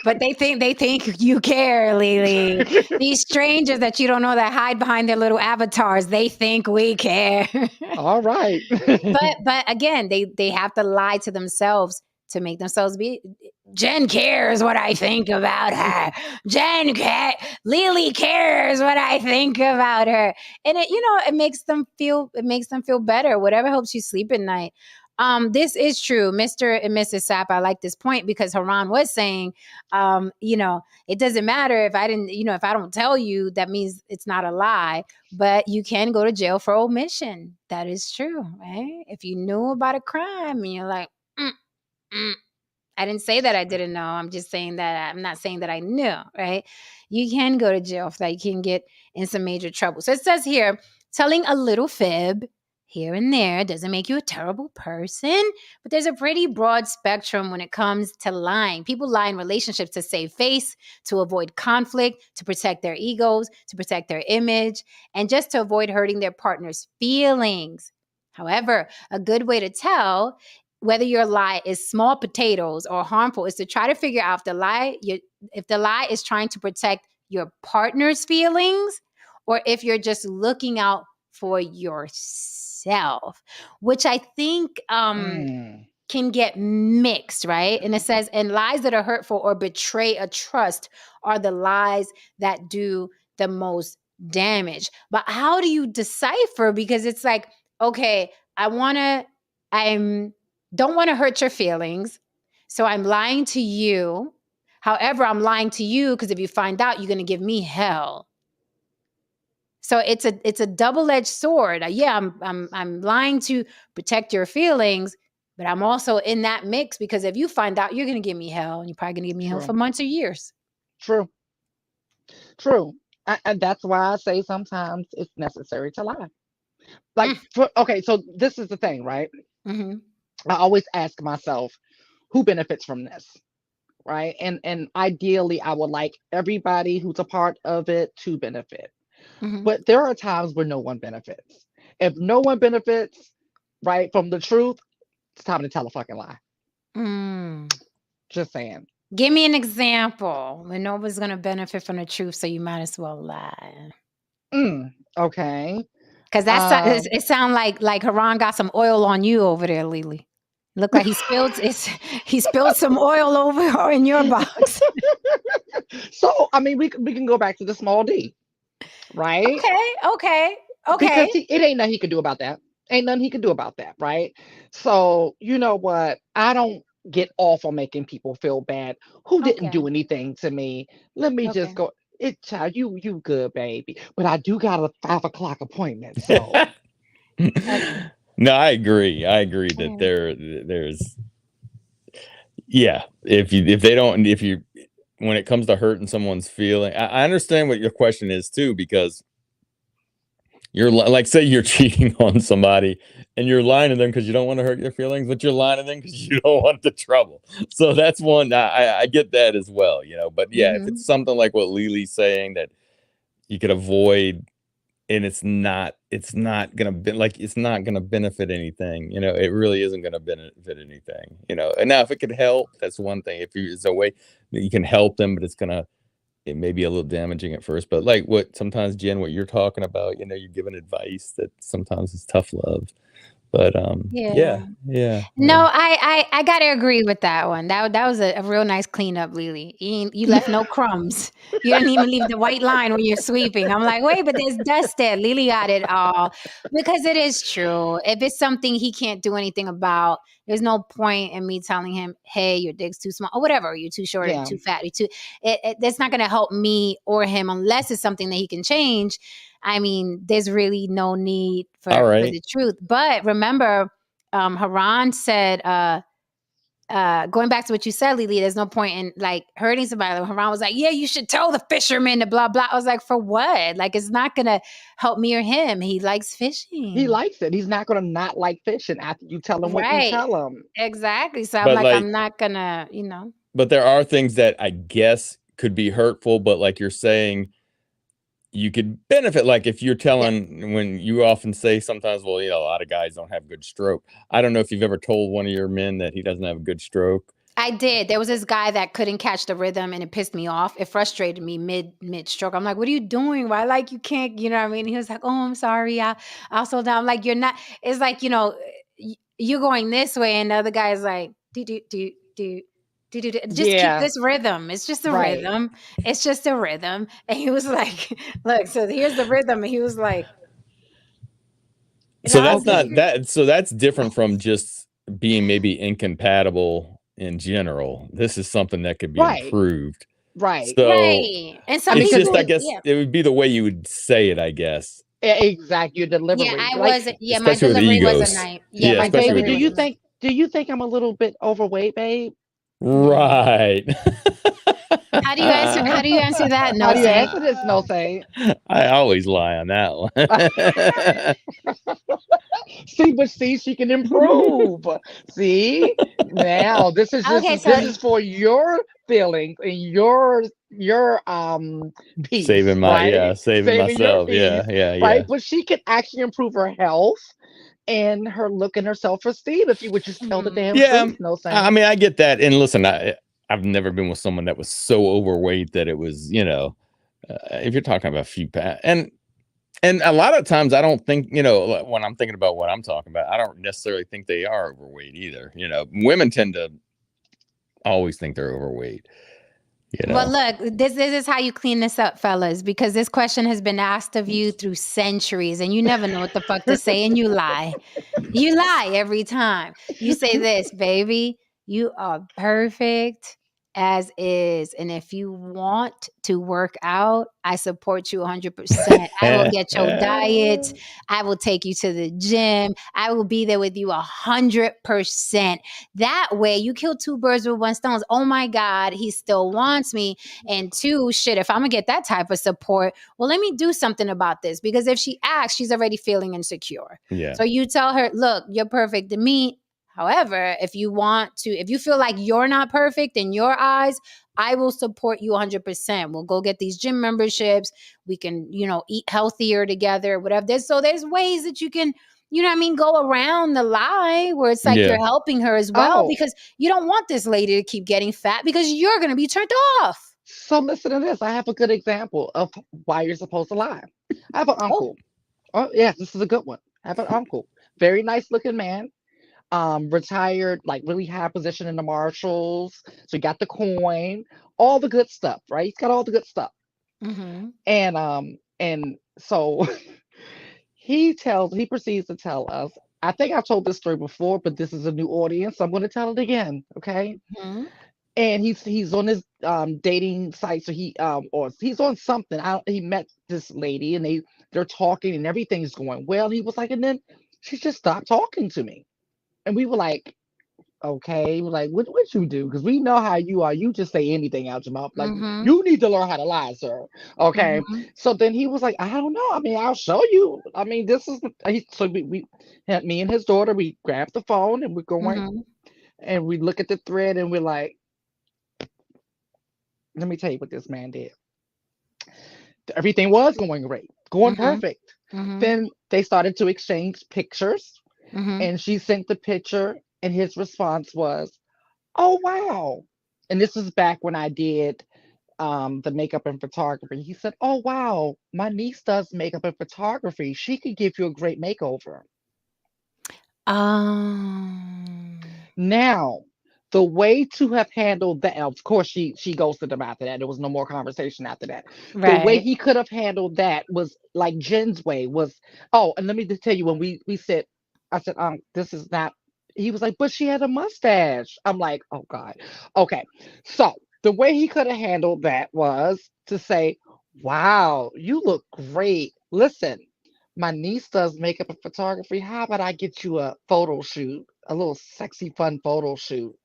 But they think you care, Lily. These strangers that you don't know that hide behind their little avatars, they think we care. All right. But again, they have to lie to themselves to make themselves be. Jen cares what I think about her. Lily cares what I think about her, and it makes them feel better. Whatever helps you sleep at night. This is true, Mr. and Mrs. Sapp. I like this point because Haran was saying, it doesn't matter if I didn't, if I don't tell you, that means it's not a lie. But you can go to jail for omission. That is true, right? If you knew about a crime and you're like, I didn't say that I didn't know. I'm just saying that I'm not saying that I knew, right? You can go to jail for that. You can get in some major trouble. So it says here, telling a little fib here and there doesn't make you a terrible person, but there's a pretty broad spectrum when it comes to lying. People lie in relationships to save face, to avoid conflict, to protect their egos, to protect their image, and just to avoid hurting their partner's feelings. However, a good way to tell whether your lie is small potatoes or harmful is to try to figure out if the lie is trying to protect your partner's feelings or if you're just looking out for yourself, which I think can get mixed, right? And it says, and lies that are hurtful or betray a trust are the lies that do the most damage. But how do you decipher? Because it's like, okay, don't want to hurt your feelings. So I'm lying to you. However, I'm lying to you because if you find out, you're going to give me hell. So it's a double-edged sword. Yeah, I'm lying to protect your feelings, but I'm also in that mix because if you find out, you're going to give me hell, and you're probably going to give me hell for months or years. True. And that's why I say sometimes it's necessary to lie. Like, okay, so this is the thing, right? Mm-hmm. I always ask myself, who benefits from this, right? And ideally, I would like everybody who's a part of it to benefit. Mm-hmm. But there are times where no one benefits. If no one benefits, right, from the truth, it's time to tell a fucking lie. Just saying. Give me an example when nobody's going to benefit from the truth, so you might as well lie. Okay. Because it sounds like Haran got some oil on you over there, Lily. Look like he spilled some oil over in your box. So I mean, we can go back to the small D, right? Okay. Because it ain't nothing he can do about that. Ain't nothing he can do about that, right? So you know what? I don't get off on making people feel bad who didn't Okay. do anything to me. Let me just Okay. go. It child, you good, baby. But I do got a 5 o'clock appointment, so Okay. No, I agree. I agree that Yeah. there's yeah. If they don't if you when it comes to hurting someone's feeling, I understand what your question is too, because like say you're cheating on somebody and you're lying to them because you don't want to hurt their feelings, but you're lying to them because you don't want the trouble. So that's one I get that as well, But yeah, if Mm-hmm. it's something like what Lili's saying that you could avoid, and it's not gonna benefit anything, it really isn't gonna benefit anything, and now if it could help, that's one thing. If it's a way that you can help them, but it may be a little damaging at first, but like what sometimes, Jen, what you're talking about, you're giving advice that sometimes is tough love, but Yeah. No, I gotta agree with that one. That was a real nice cleanup, Lily. You left no crumbs. You didn't even leave the white line when you're sweeping. I'm like, wait, but there's dust there. Lily got it all. Because it is true. If it's something he can't do anything about, there's no point in me telling him, hey, your dick's too small or whatever. You're too short, yeah, too fat, that's not gonna help me or him unless it's something that he can change. I mean, there's really no need for the truth. But remember, Haran said, going back to what you said, Lily, there's no point in like hurting somebody. Haran was like, yeah, you should tell the fisherman to blah, blah. I was like, for what? Like, it's not going to help me or him. He likes fishing. he likes it. He's not gonna not like fishing after you tell him what you Right. tell him. Exactly. So I'm But like, like- I'm not gonna, But there are things that I guess could be hurtful, but like you're saying, you could benefit. Like if you're telling, when you often say sometimes, well, a lot of guys don't have good stroke. I don't know if you've ever told one of your men that he doesn't have a good stroke. I did. There was this guy that couldn't catch the rhythm and it pissed me off. It frustrated me mid stroke. I'm like, what are you doing? Why like you can't, you know what I mean? He was like, oh, I'm sorry. I'll slow down. I'm like, you're not, it's like, you're going this way and the other guy's like, do. Just keep this rhythm. It's just a rhythm. It's just a rhythm. And he was like, look, so here's the rhythm. And he was like, so that's not that. So that's different from just being maybe incompatible in general. This is something that could be improved. Right. So and some it's people, just, I guess it would be the way you would say it, I guess. Exactly. Your delivery. Yeah, I like, wasn't. Yeah, my delivery was a night. Yeah, my baby, delivery do you think I'm a little bit overweight, babe? Right. How do you answer that? No, How do you answer this? No, say. I always lie on that one. See, she can improve. See, now this is this is for your feelings and your peace. Saving myself. Peace, Yeah. Right, but she can actually improve her health and her look and her self-esteem if you would just tell the damn truth. No, I mean, I get that, and listen, I've never been with someone that was so overweight that it was, if you're talking about a few pounds, and a lot of times I don't think, when I'm thinking about what I'm talking about, I don't necessarily think they are overweight either. Women tend to always think they're overweight. Well, look, this is how you clean this up, fellas, because this question has been asked of you through centuries and you never know what the fuck to say and you lie. You lie every time. You say this, baby, you are perfect as is. And if you want to work out, I support you 100%. I will get your diet. I will take you to the gym. I will be there with you 100%. That way you kill two birds with one stone. Oh my God, he still wants me. And two, shit, if I'm gonna get that type of support, well, let me do something about this. Because if she asks, she's already feeling insecure. Yeah. So you tell her, look, you're perfect to me. However, if you feel like you're not perfect in your eyes, I will support you 100%. We'll go get these gym memberships. We can, eat healthier together, whatever. There's ways that you can, go around the lie where it's like you're helping her as well because you don't want this lady to keep getting fat because you're going to be turned off. So listen to this. I have a good example of why you're supposed to lie. I have an uncle. Oh yes, this is a good one. I have an uncle. Very nice looking man. retired, like really high position in the Marshalls. So he got the coin, all the good stuff, right? He's got all the good stuff. Mm-hmm. And so he proceeds to tell us. I think I've told this story before, but this is a new audience, so I'm going to tell it again, okay? Mm-hmm. And he's on his dating site, so or he's on something. He met this lady, and they're talking, and everything's going well. He was like, and then she just stopped talking to me, and we were like, okay, we're like, what you do? Because we know how you are. You just say anything out your mouth. Like, Mm-hmm. you need to learn how to lie, sir. Okay. Mm-hmm. So then he was like, I don't know. I mean, I'll show you. I mean, this is so we had me and his daughter. We grabbed the phone and we're going Mm-hmm. and we look at the thread and we're like, let me tell you what this man did. Everything was going great, going Mm-hmm. perfect. Mm-hmm. Then they started to exchange pictures, Mm-hmm. and she sent the picture, and his response was, "Oh wow!" And this is back when I did the makeup and photography. He said, "Oh wow, my niece does makeup and photography. She could give you a great makeover." Um, Now, the way to have handled that, of course, she ghosted him after that. There was no more conversation after that. The way right. he could have handled that was like Jen's way was, oh, and let me just tell you when we said, I said, this is not. He was like, but she had a mustache. I'm like, oh God, okay. So the way he could have handled that was to say, wow, you look great. Listen, my niece does makeup and photography. How about I get you a photo shoot, a little sexy, fun photo shoot?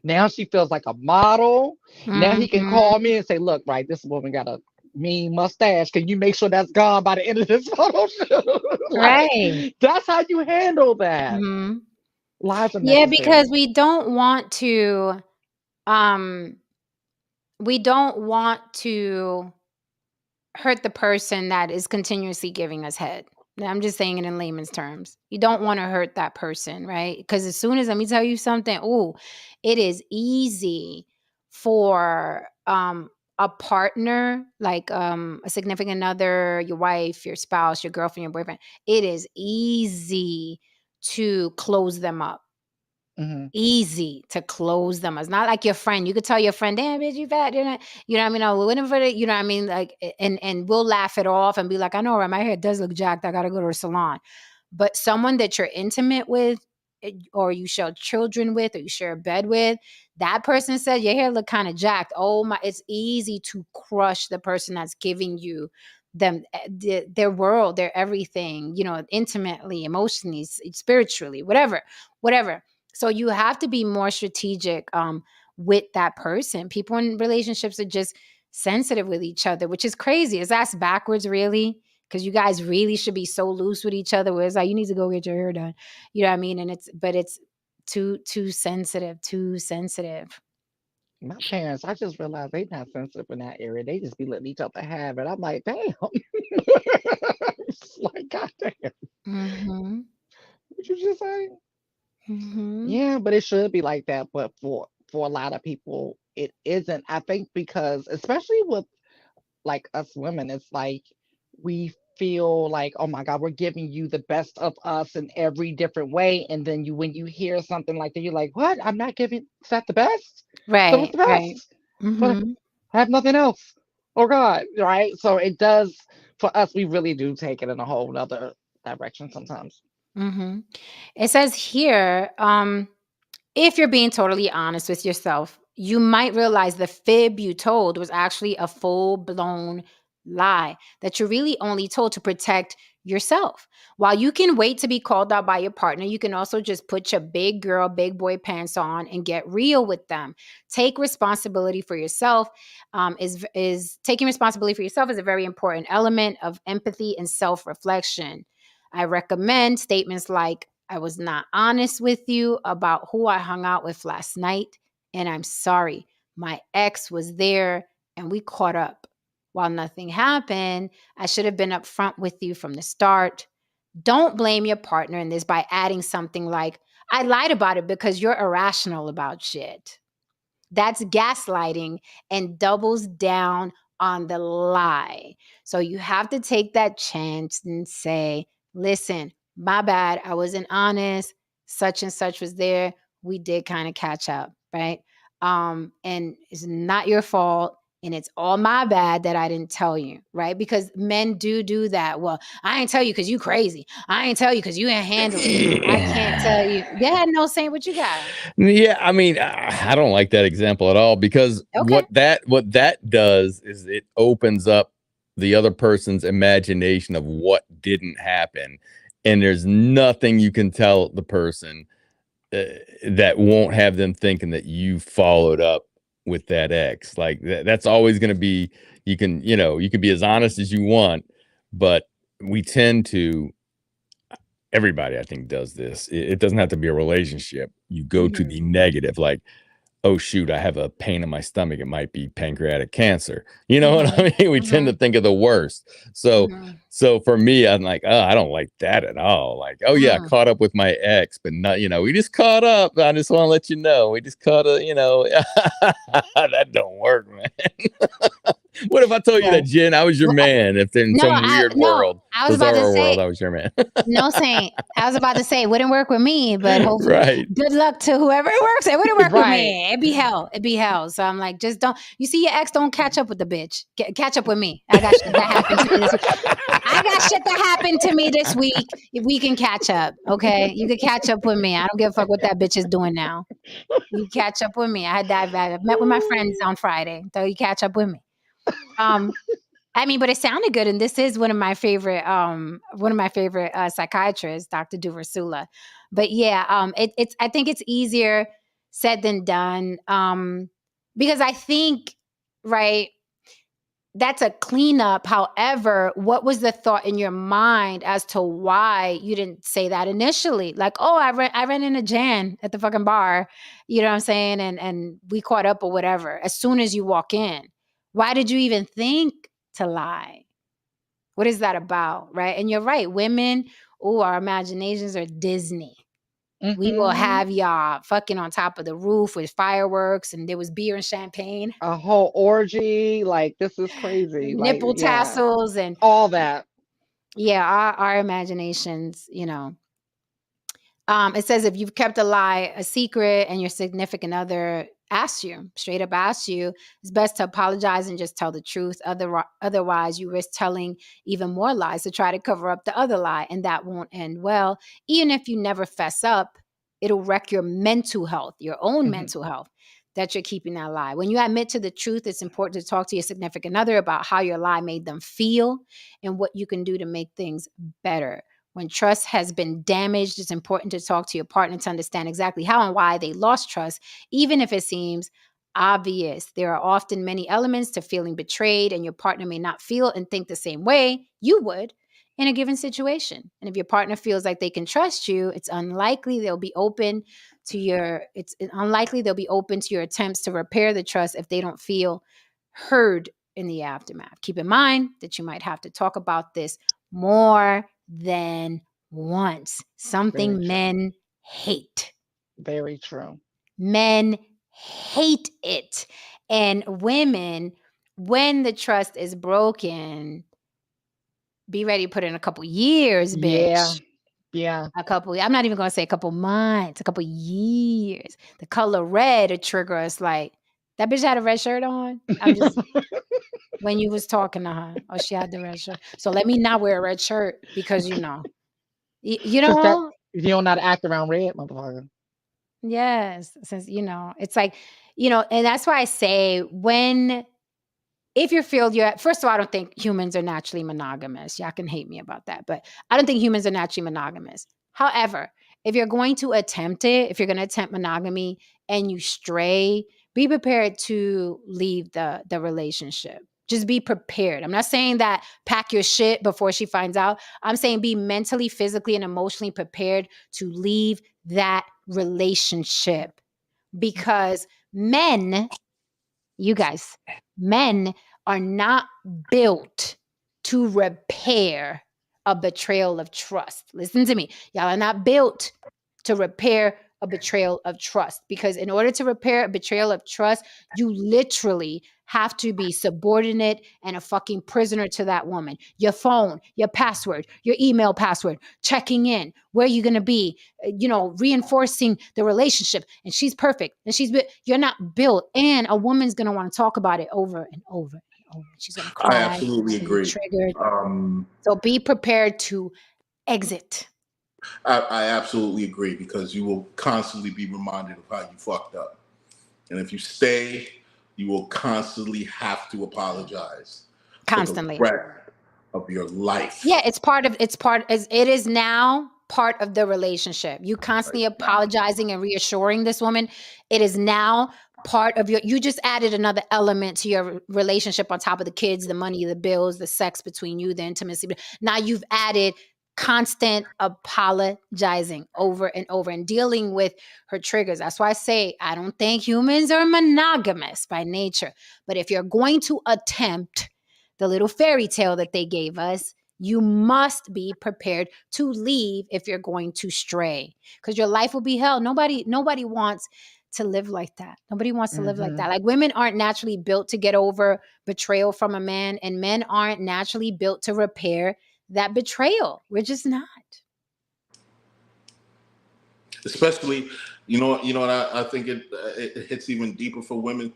Now she feels like a model. Now he can call Mm-hmm. me and say, look, right, this woman got a mean mustache. Can you make sure that's gone by the end of this photo shoot? Like, Right. that's how you handle that. Mm-hmm. Lies are Yeah, because necessary. um we don't want to hurt the person that is continuously giving us head. Now, I'm just saying it in layman's terms. You don't want to hurt that person, right? Because as soon as let me tell you something, it is easy for a partner, like a significant other, your wife, your spouse, your girlfriend, your boyfriend. It is easy to close them up, Hmm. easy to close them. It's not like your friend. You could tell your friend, "Damn, bitch, you fat." You know what I mean? Or whatever. You know what I mean? Like, and we'll laugh it off and be like, "I know, right? My hair does look jacked. I got to go to the salon." But someone that you're intimate with, or you share children with, or you share a bed with, that person said your hair look kind of jacked. Oh my! It's easy to crush the person that's giving you their world, their everything. Intimately, emotionally, spiritually, whatever. So you have to be more strategic with that person. People in relationships are just sensitive with each other, which is crazy. Is that backwards, really? Because you guys really should be so loose with each other where it's like you need to go get your hair done. You know what I mean? And it's too sensitive, too sensitive. My parents, I just realized they not sensitive in that area. They just be letting each other have it. I'm like, damn. It's like, God damn. Mm-hmm. What you just say? Mm-hmm. Yeah, but it should be like that. But for a lot of people, it isn't. I think because especially with like us women, it's like we feel like, oh my God, we're giving you the best of us in every different way. And then when you hear something like that, you're like, what? I'm not giving, is that the best? So what's Right, the right. best? But Mm-hmm. I have nothing else. Oh God, right? So it does for us, we really do take it in a whole nother direction sometimes. Mm-hmm. It says here, if you're being totally honest with yourself, you might realize the fib you told was actually a full blown lie that you really only told to protect yourself. While you can wait to be called out by your partner, you can also just put your big girl, big boy pants on and get real with them. Take responsibility for yourself. Is taking responsibility for yourself is a very important element of empathy and self reflection. I recommend statements like, I was not honest with you about who I hung out with last night, and I'm sorry. My ex was there and we caught up. While nothing happened, I should have been upfront with you from the start. Don't blame your partner in this by adding something like, I lied about it because you're irrational about shit. That's gaslighting and doubles down on the lie. So you have to take that chance and say, listen, my bad. I wasn't honest. such and such was there. We did kind of catch up, right? And it's not your fault. And it's all my bad that I didn't tell you, right? Because men do that. Well, I ain't tell you because you crazy. I ain't tell you because you ain't handle it. I can't tell you. Go ahead, no saying what you got. Yeah, I mean, I don't like that example at all because Okay. what that does is it opens up the other person's imagination of what didn't happen, and there's nothing you can tell the person that won't have them thinking that you followed up with that ex. Like that's always going to be. You can be as honest as you want, but we tend to. Everybody, I think, does this. It doesn't have to be a relationship. You go to the negative, like, oh shoot, I have a pain in my stomach. It might be pancreatic cancer. You know what I mean? We tend to think of the worst. So for me, I'm like, oh, I don't like that at all. Like, oh yeah, I caught up with my ex, but not, we just caught up. I just want to let you know, we just caught up, that don't work, man. What if I told you that, Jen, I was your man? If in some weird world, I was about to say, world, I was your man. No, Saint. I was about to say it wouldn't work with me, but hopefully, right. Good luck to whoever it works. It wouldn't work with me. It'd be hell. It'd be hell. So I'm like, just don't. You see your ex, don't catch up with the bitch. Catch up with me. I got shit that happened to me this week. I got shit that happened to me this week. If we can catch up, okay? You can catch up with me. I don't give a fuck what that bitch is doing now. You catch up with me. I met with my friends on Friday, so you catch up with me. I mean, but it sounded good, and this is one of my favorite psychiatrists, Dr. Duversula. But yeah, I think it's easier said than done, because I think, right, that's a cleanup. However, what was the thought in your mind as to why you didn't say that initially? Like, oh, I ran into Jan at the fucking bar, you know what I'm saying, and we caught up or whatever. As soon as you walk in, why did you even think to lie? What is that about, right? And you're right, women, our imaginations are Disney. We will have y'all fucking on top of the roof with fireworks, and there was beer and champagne. A whole orgy, like this is crazy. Nipple tassels and all that. Yeah, our imaginations, It says if you've kept a lie a secret and your significant other straight up asks you, it's best to apologize and just tell the truth. Otherwise, you risk telling even more lies to try to cover up the other lie, and that won't end well. Even if you never fess up, it'll wreck your mental health, your own mental health, that you're keeping that lie. When you admit to the truth, it's important to talk to your significant other about how your lie made them feel and what you can do to make things better. When trust has been damaged, it's important to talk to your partner to understand exactly how and why they lost trust, even if it seems obvious. There are often many elements to feeling betrayed, and your partner may not feel and think the same way you would in a given situation. And if your partner feels like they can trust you, it's unlikely they'll be open to your attempts to repair the trust if they don't feel heard in the aftermath. Keep in mind that you might have to talk about this more than once. Something men hate. Very true. Men hate it. And women, when the trust is broken, be ready to put in a couple years, bitch. Yeah. I'm not even going to say a couple months, a couple years. The color red will trigger us like, that bitch had a red shirt on. I'm just... when you was talking to her, she had the red shirt. So let me not wear a red shirt because you know you don't know how to act around red, motherfucker. Yes, since it's like and that's why I say if you're first of all, I don't think humans are naturally monogamous. Y'all can hate me about that, but I don't think humans are naturally monogamous. However, if you're going to attempt monogamy and you stray, be prepared to leave the relationship. Just be prepared. I'm not saying that pack your shit before she finds out. I'm saying be mentally, physically, and emotionally prepared to leave that relationship, because men are not built to repair a betrayal of trust. Listen to me. Y'all are not built to repair a betrayal of trust, because in order to repair a betrayal of trust, you literally have to be subordinate and a fucking prisoner to that woman. Your phone, your password, your email password, checking in, where you're going to be, reinforcing the relationship. And she's perfect. And you're not built. And a woman's going to want to talk about it over and over and over. She's going to cry. I absolutely She's gonna be agree. triggered. So be prepared to exit. I absolutely agree, because you will constantly be reminded of how you fucked up. And if you stay, you will constantly have to apologize. Constantly. For the rest of your life. Yeah, it is now part of the relationship. You constantly apologizing and reassuring this woman. It is now part of you just added another element to your relationship on top of the kids, the money, the bills, the sex between you, the intimacy. Now you've added constant apologizing over and over and dealing with her triggers. That's why I say I don't think humans are monogamous by nature. But if you're going to attempt the little fairy tale that they gave us, you must be prepared to leave if you're going to stray, because your life will be hell. Nobody wants to live like that. Nobody wants to live like that. Like, women aren't naturally built to get over betrayal from a man, and men aren't naturally built to repair that betrayal. We're just not. Especially, you know what I think it hits even deeper for women.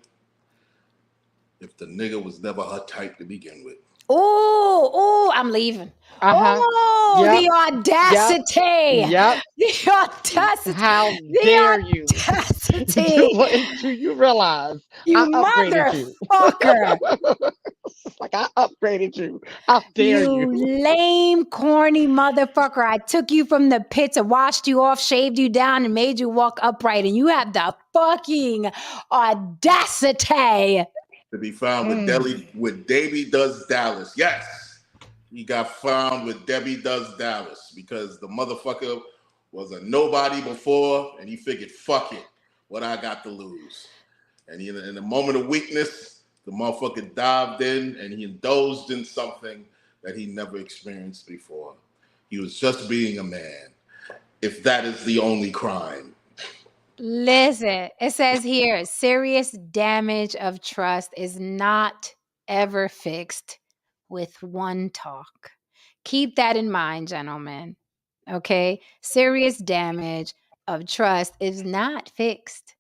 If the nigga was never her type to begin with. Oh, I'm leaving. Oh, Yep. the audacity. Yep. The audacity. How dare you? Audacity. Do you realize You I upgraded you? motherfucker. Like, I upgraded you. How dare you? You lame, corny motherfucker. I took you from the pits and washed you off, shaved you down, and made you walk upright. And you have the fucking audacity To be found with Debbie Does Dallas. Yes, he got found with Debbie Does Dallas because the motherfucker was a nobody before, and he figured, fuck it, what I got to lose. And in a moment of weakness, the motherfucker dived in and he indulged in something that he never experienced before. He was just being a man. If that is the only crime. Listen, it says here, serious damage of trust is not ever fixed with one talk. Keep that in mind, gentlemen. Okay? Serious damage of trust is not fixed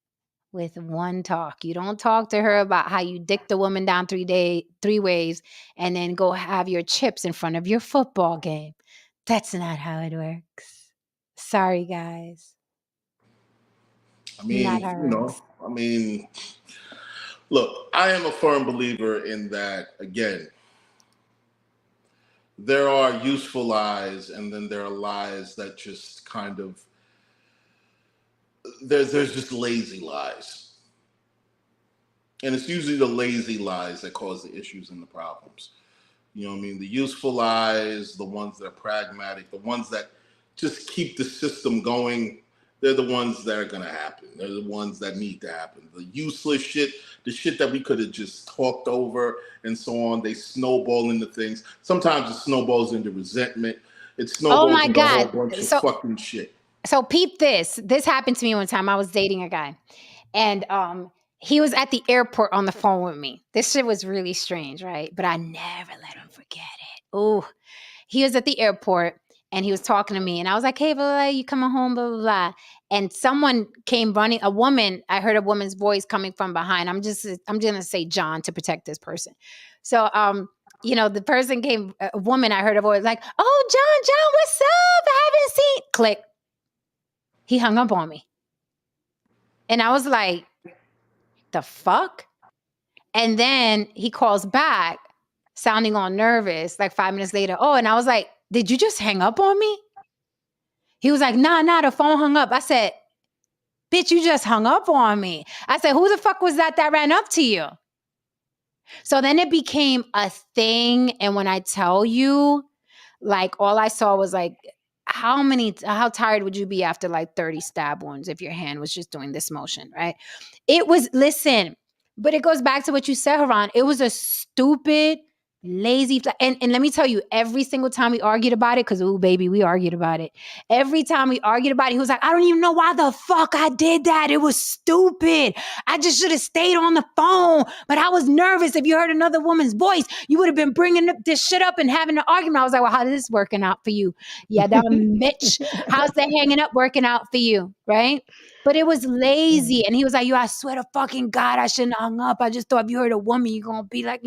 with one talk. You don't talk to her about how you dick the woman down 3 ways and then go have your chips in front of your football game. That's not how it works. Sorry, guys. I mean, look, I am a firm believer in that, again, there are useful lies, and then there are lies that just kind of, there's just lazy lies. And it's usually the lazy lies that cause the issues and the problems. You know what I mean? The useful lies, the ones that are pragmatic, the ones that just keep the system going, they're the ones that are going to happen. They're the ones that need to happen. The useless shit, the shit that we could have just talked over and so on, they snowball into things. Sometimes it snowballs into resentment. It snowballs into a whole bunch of fucking shit. So peep this. This happened to me one time. I was dating a guy. And he was at the airport on the phone with me. This shit was really strange, right? But I never let him forget it. Oh, he was at the airport. And he was talking to me, and I was like, "Hey, blah, blah, you coming home, blah, blah, blah." And someone came running. A woman, I heard a woman's voice coming from behind. I'm gonna say John to protect this person. So, the person came. A woman, I heard a voice like, "Oh, John, what's up? I haven't seen." Click. He hung up on me, and I was like, "The fuck?" And then he calls back, sounding all nervous. Like 5 minutes later, and I was like, "Did you just hang up on me?" He was like, nah, the phone hung up. I said, "Bitch, you just hung up on me." I said, "Who the fuck was that ran up to you?" So then it became a thing. And when I tell you, like, all I saw was like, how tired would you be after like 30 stab wounds if your hand was just doing this motion, right? It was, listen, but it goes back to what you said, Haran. It was a stupid Lazy. And let me tell you, every single time we argued about it, because, ooh, baby, we argued about it. Every time we argued about it, he was like, I don't even know why the fuck I did that. It was stupid. I just should have stayed on the phone. But I was nervous. If you heard another woman's voice, you would have been bringing this shit up and having an argument. I was like, well, how's this working out for you? Yeah, that bitch. How's that hanging up working out for you? Right? But it was lazy. And he was like, yo, I swear to fucking God, I shouldn't have hung up. I just thought if you heard a woman, you're going to be like,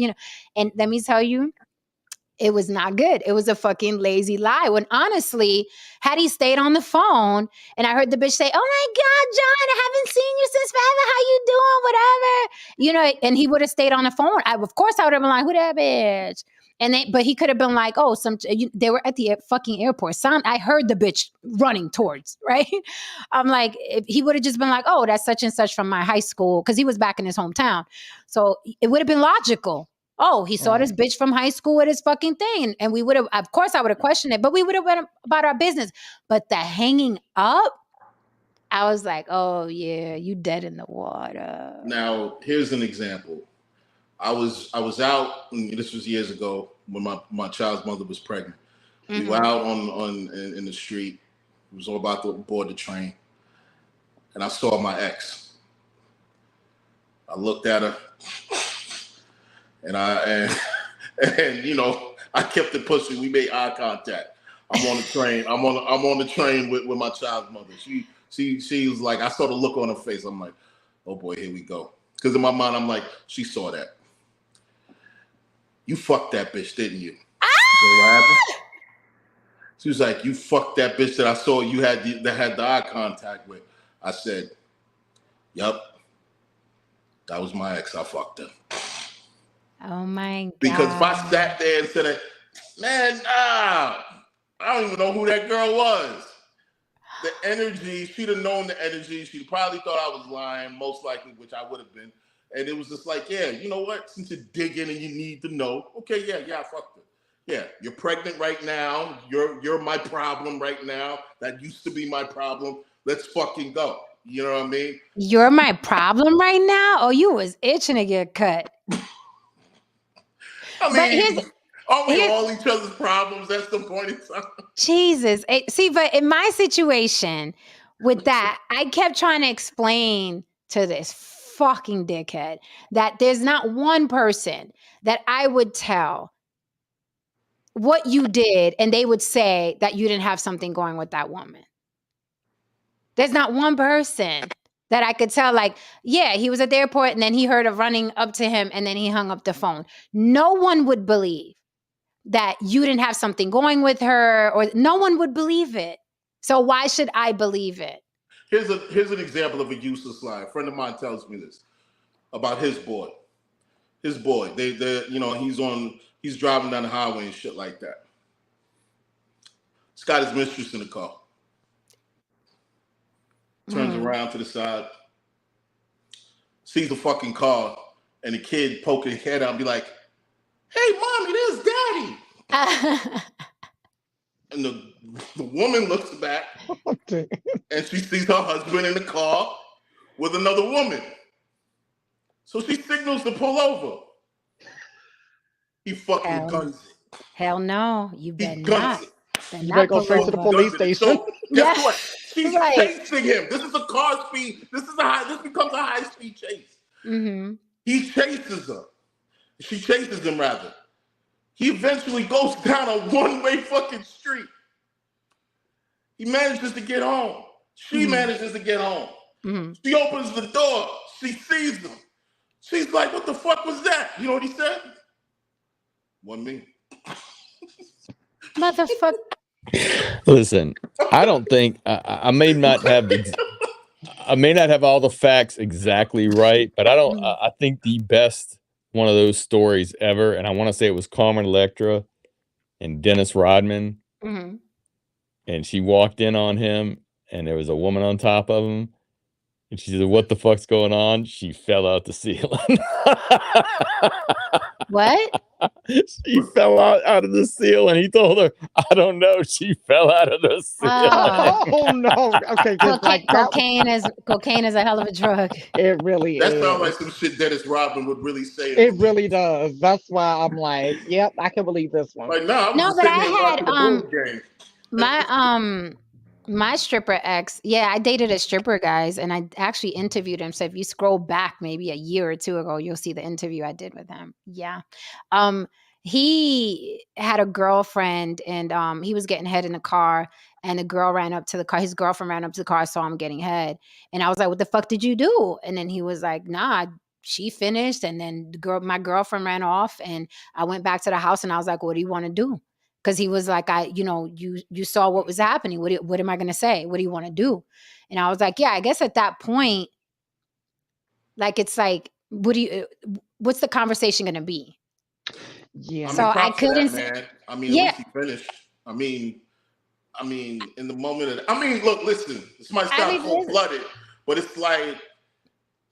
And let me tell you, it was not good. It was a fucking lazy lie. When honestly, had he stayed on the phone and I heard the bitch say, oh my God, John, I haven't seen you since forever. How you doing? Whatever. And he would have stayed on the phone. Of course, I would have been like, who that bitch? But he could have been like, oh, they were at the fucking airport. I heard the bitch running towards, right? I'm like, he would have just been like, oh, that's such and such from my high school, because he was back in his hometown. So it would have been logical. Oh, he saw this bitch from high school with his fucking thing. And we would have, of course, I would have questioned it, but we would have went about our business. But the hanging up, I was like, oh, yeah, you dead in the water. Now, here's an example. I was out, and this was years ago when my child's mother was pregnant. We were out in the street. It was all about to board the train. And I saw my ex. I looked at her. And I kept it pushing. We made eye contact. I'm on the train. I'm on the train with my child's mother. She was like, I saw the look on her face. I'm like, oh boy, here we go. Because in my mind, I'm like, she saw that. You fucked that bitch, didn't you? What happened? She was like, you fucked that bitch that I saw you had the eye contact with. I said, yup. That was my ex. I fucked her. Oh my God. Because if I sat there and said, man, I don't even know who that girl was. The energy, she'd have known the energy. She probably thought I was lying, most likely, which I would have been. And it was just like, yeah, you know what? Since you're digging and you need to know, okay, yeah, I fucked her. Yeah, you're pregnant right now. You're my problem right now. That used to be my problem. Let's fucking go. You know what I mean? You're my problem right now? Oh, you was itching to get cut. I mean, are we all each other's problems at some point in time? Jesus. See, but in my situation with that, I kept trying to explain to this fucking dickhead that there's not one person that I would tell what you did and they would say that you didn't have something going with that woman. There's not one person that I could tell, like, yeah, he was at the airport and then he heard her running up to him and then he hung up the phone. No one would believe that you didn't have something going with her, or no one would believe it. So why should I believe it? Here's an example of a useless lie. A friend of mine tells me this about his boy. His boy, he's driving down the highway and shit like that. He's got his mistress in the car. Turns around to the side, sees the fucking car, and the kid poking his head out and be like, hey, mommy, there's daddy. And the woman looks back and she sees her husband in the car with another woman. So she signals to pull over. He fucking guns it. Hell no, you better not. You better go straight to the police station. So guess what? She's chasing him. This is a car speed. This becomes a high speed chase. Mm-hmm. He chases her. She chases him rather. He eventually goes down a one-way fucking street. He manages to get home. She manages to get home. Mm-hmm. She opens the door. She sees him. She's like, what the fuck was that? You know what he said? Wasn't me. Motherfucker. Listen, I don't think I may not have all the facts exactly right, but I think the best one of those stories ever, and I want to say it was Carmen Electra and Dennis Rodman, and she walked in on him, and there was a woman on top of him, and she said, "What the fuck's going on?" She fell out the ceiling. What? She fell out of the ceiling. He told her, I don't know. She fell out of the ceiling. Oh no. Okay, just like that. Cocaine is a hell of a drug. It really That is. sounds like some shit Dennis Rodman would really say. It really does. That's why I'm like, yep, I can believe this one. Like, nah, I'm No, just but sitting I here had watching the Bulls game. my stripper ex, yeah, I dated a stripper, guys, and I actually interviewed him. So if you scroll back maybe a year or two ago, you'll see the interview I did with him. Yeah. He had a girlfriend, and he was getting head in the car, and the girl ran up to the car. His girlfriend ran up to the car, saw him getting head. And I was like, what the fuck did you do? And then he was like, nah, she finished, and then my girlfriend ran off, and I went back to the house, and I was like, what do you want to do? Because he was like, you saw what was happening. What am I going to say? What do you want to do? And I was like, yeah, I guess at that point, like, it's like, what's the conversation going to be? Yeah. So I couldn't say, man. I mean, yeah. at least he finished. I mean, in the moment of, look, listen, this might sound cold-blooded, but it's like,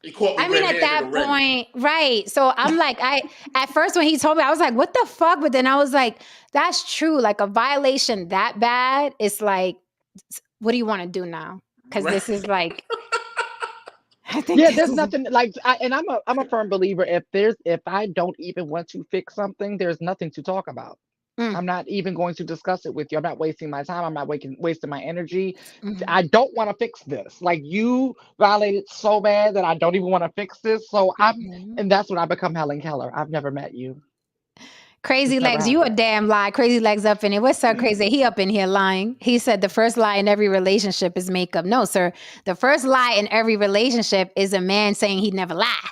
he caught me at that already. point, right. So I'm like, at first when he told me, I was like, what the fuck? But then I was like, that's true. Like, a violation that bad, it's like, what do you want to do now? Because this is like, I think yeah, there's nothing like, I'm a firm believer. If I don't even want to fix something, there's nothing to talk about. I'm not even going to discuss it with you. I'm not wasting my time. I'm not wasting my energy. I don't want to fix this. Like, you violated so bad that I don't even want to fix this. So and that's when I become Helen Keller. I've never met you. Crazy Legs, you a damn lie. Crazy Legs up in it. What's up, Crazy? He up in here lying. He said the first lie in every relationship is makeup. No, sir. The first lie in every relationship is a man saying he'd never lie.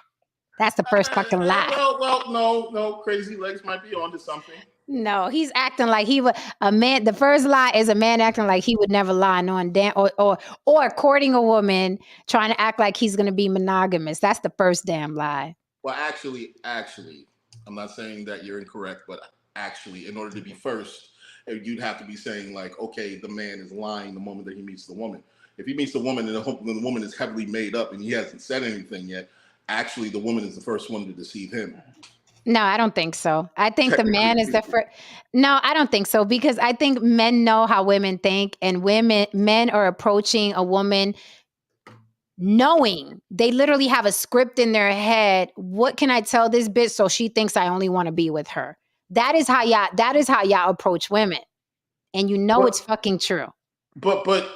That's the first fucking lie. Well, no. Crazy Legs might be onto something. No, he's acting like he would. A man. The first lie is a man acting like he would never lie, knowing damn, or courting a woman, trying to act like he's going to be monogamous. That's the first damn lie. Well, actually, I'm not saying that you're incorrect, but actually, in order to be first, you'd have to be saying like, okay, the man is lying the moment that he meets the woman. If he meets the woman and the woman is heavily made up and he hasn't said anything yet, actually, the woman is the first one to deceive him. No, I don't think so. I think the man is the first. No, I don't think so, because I think men know how women think, and men are approaching a woman knowing they literally have a script in their head. What can I tell this bitch so she thinks I only want to be with her? That is how y'all approach women, and it's fucking true. But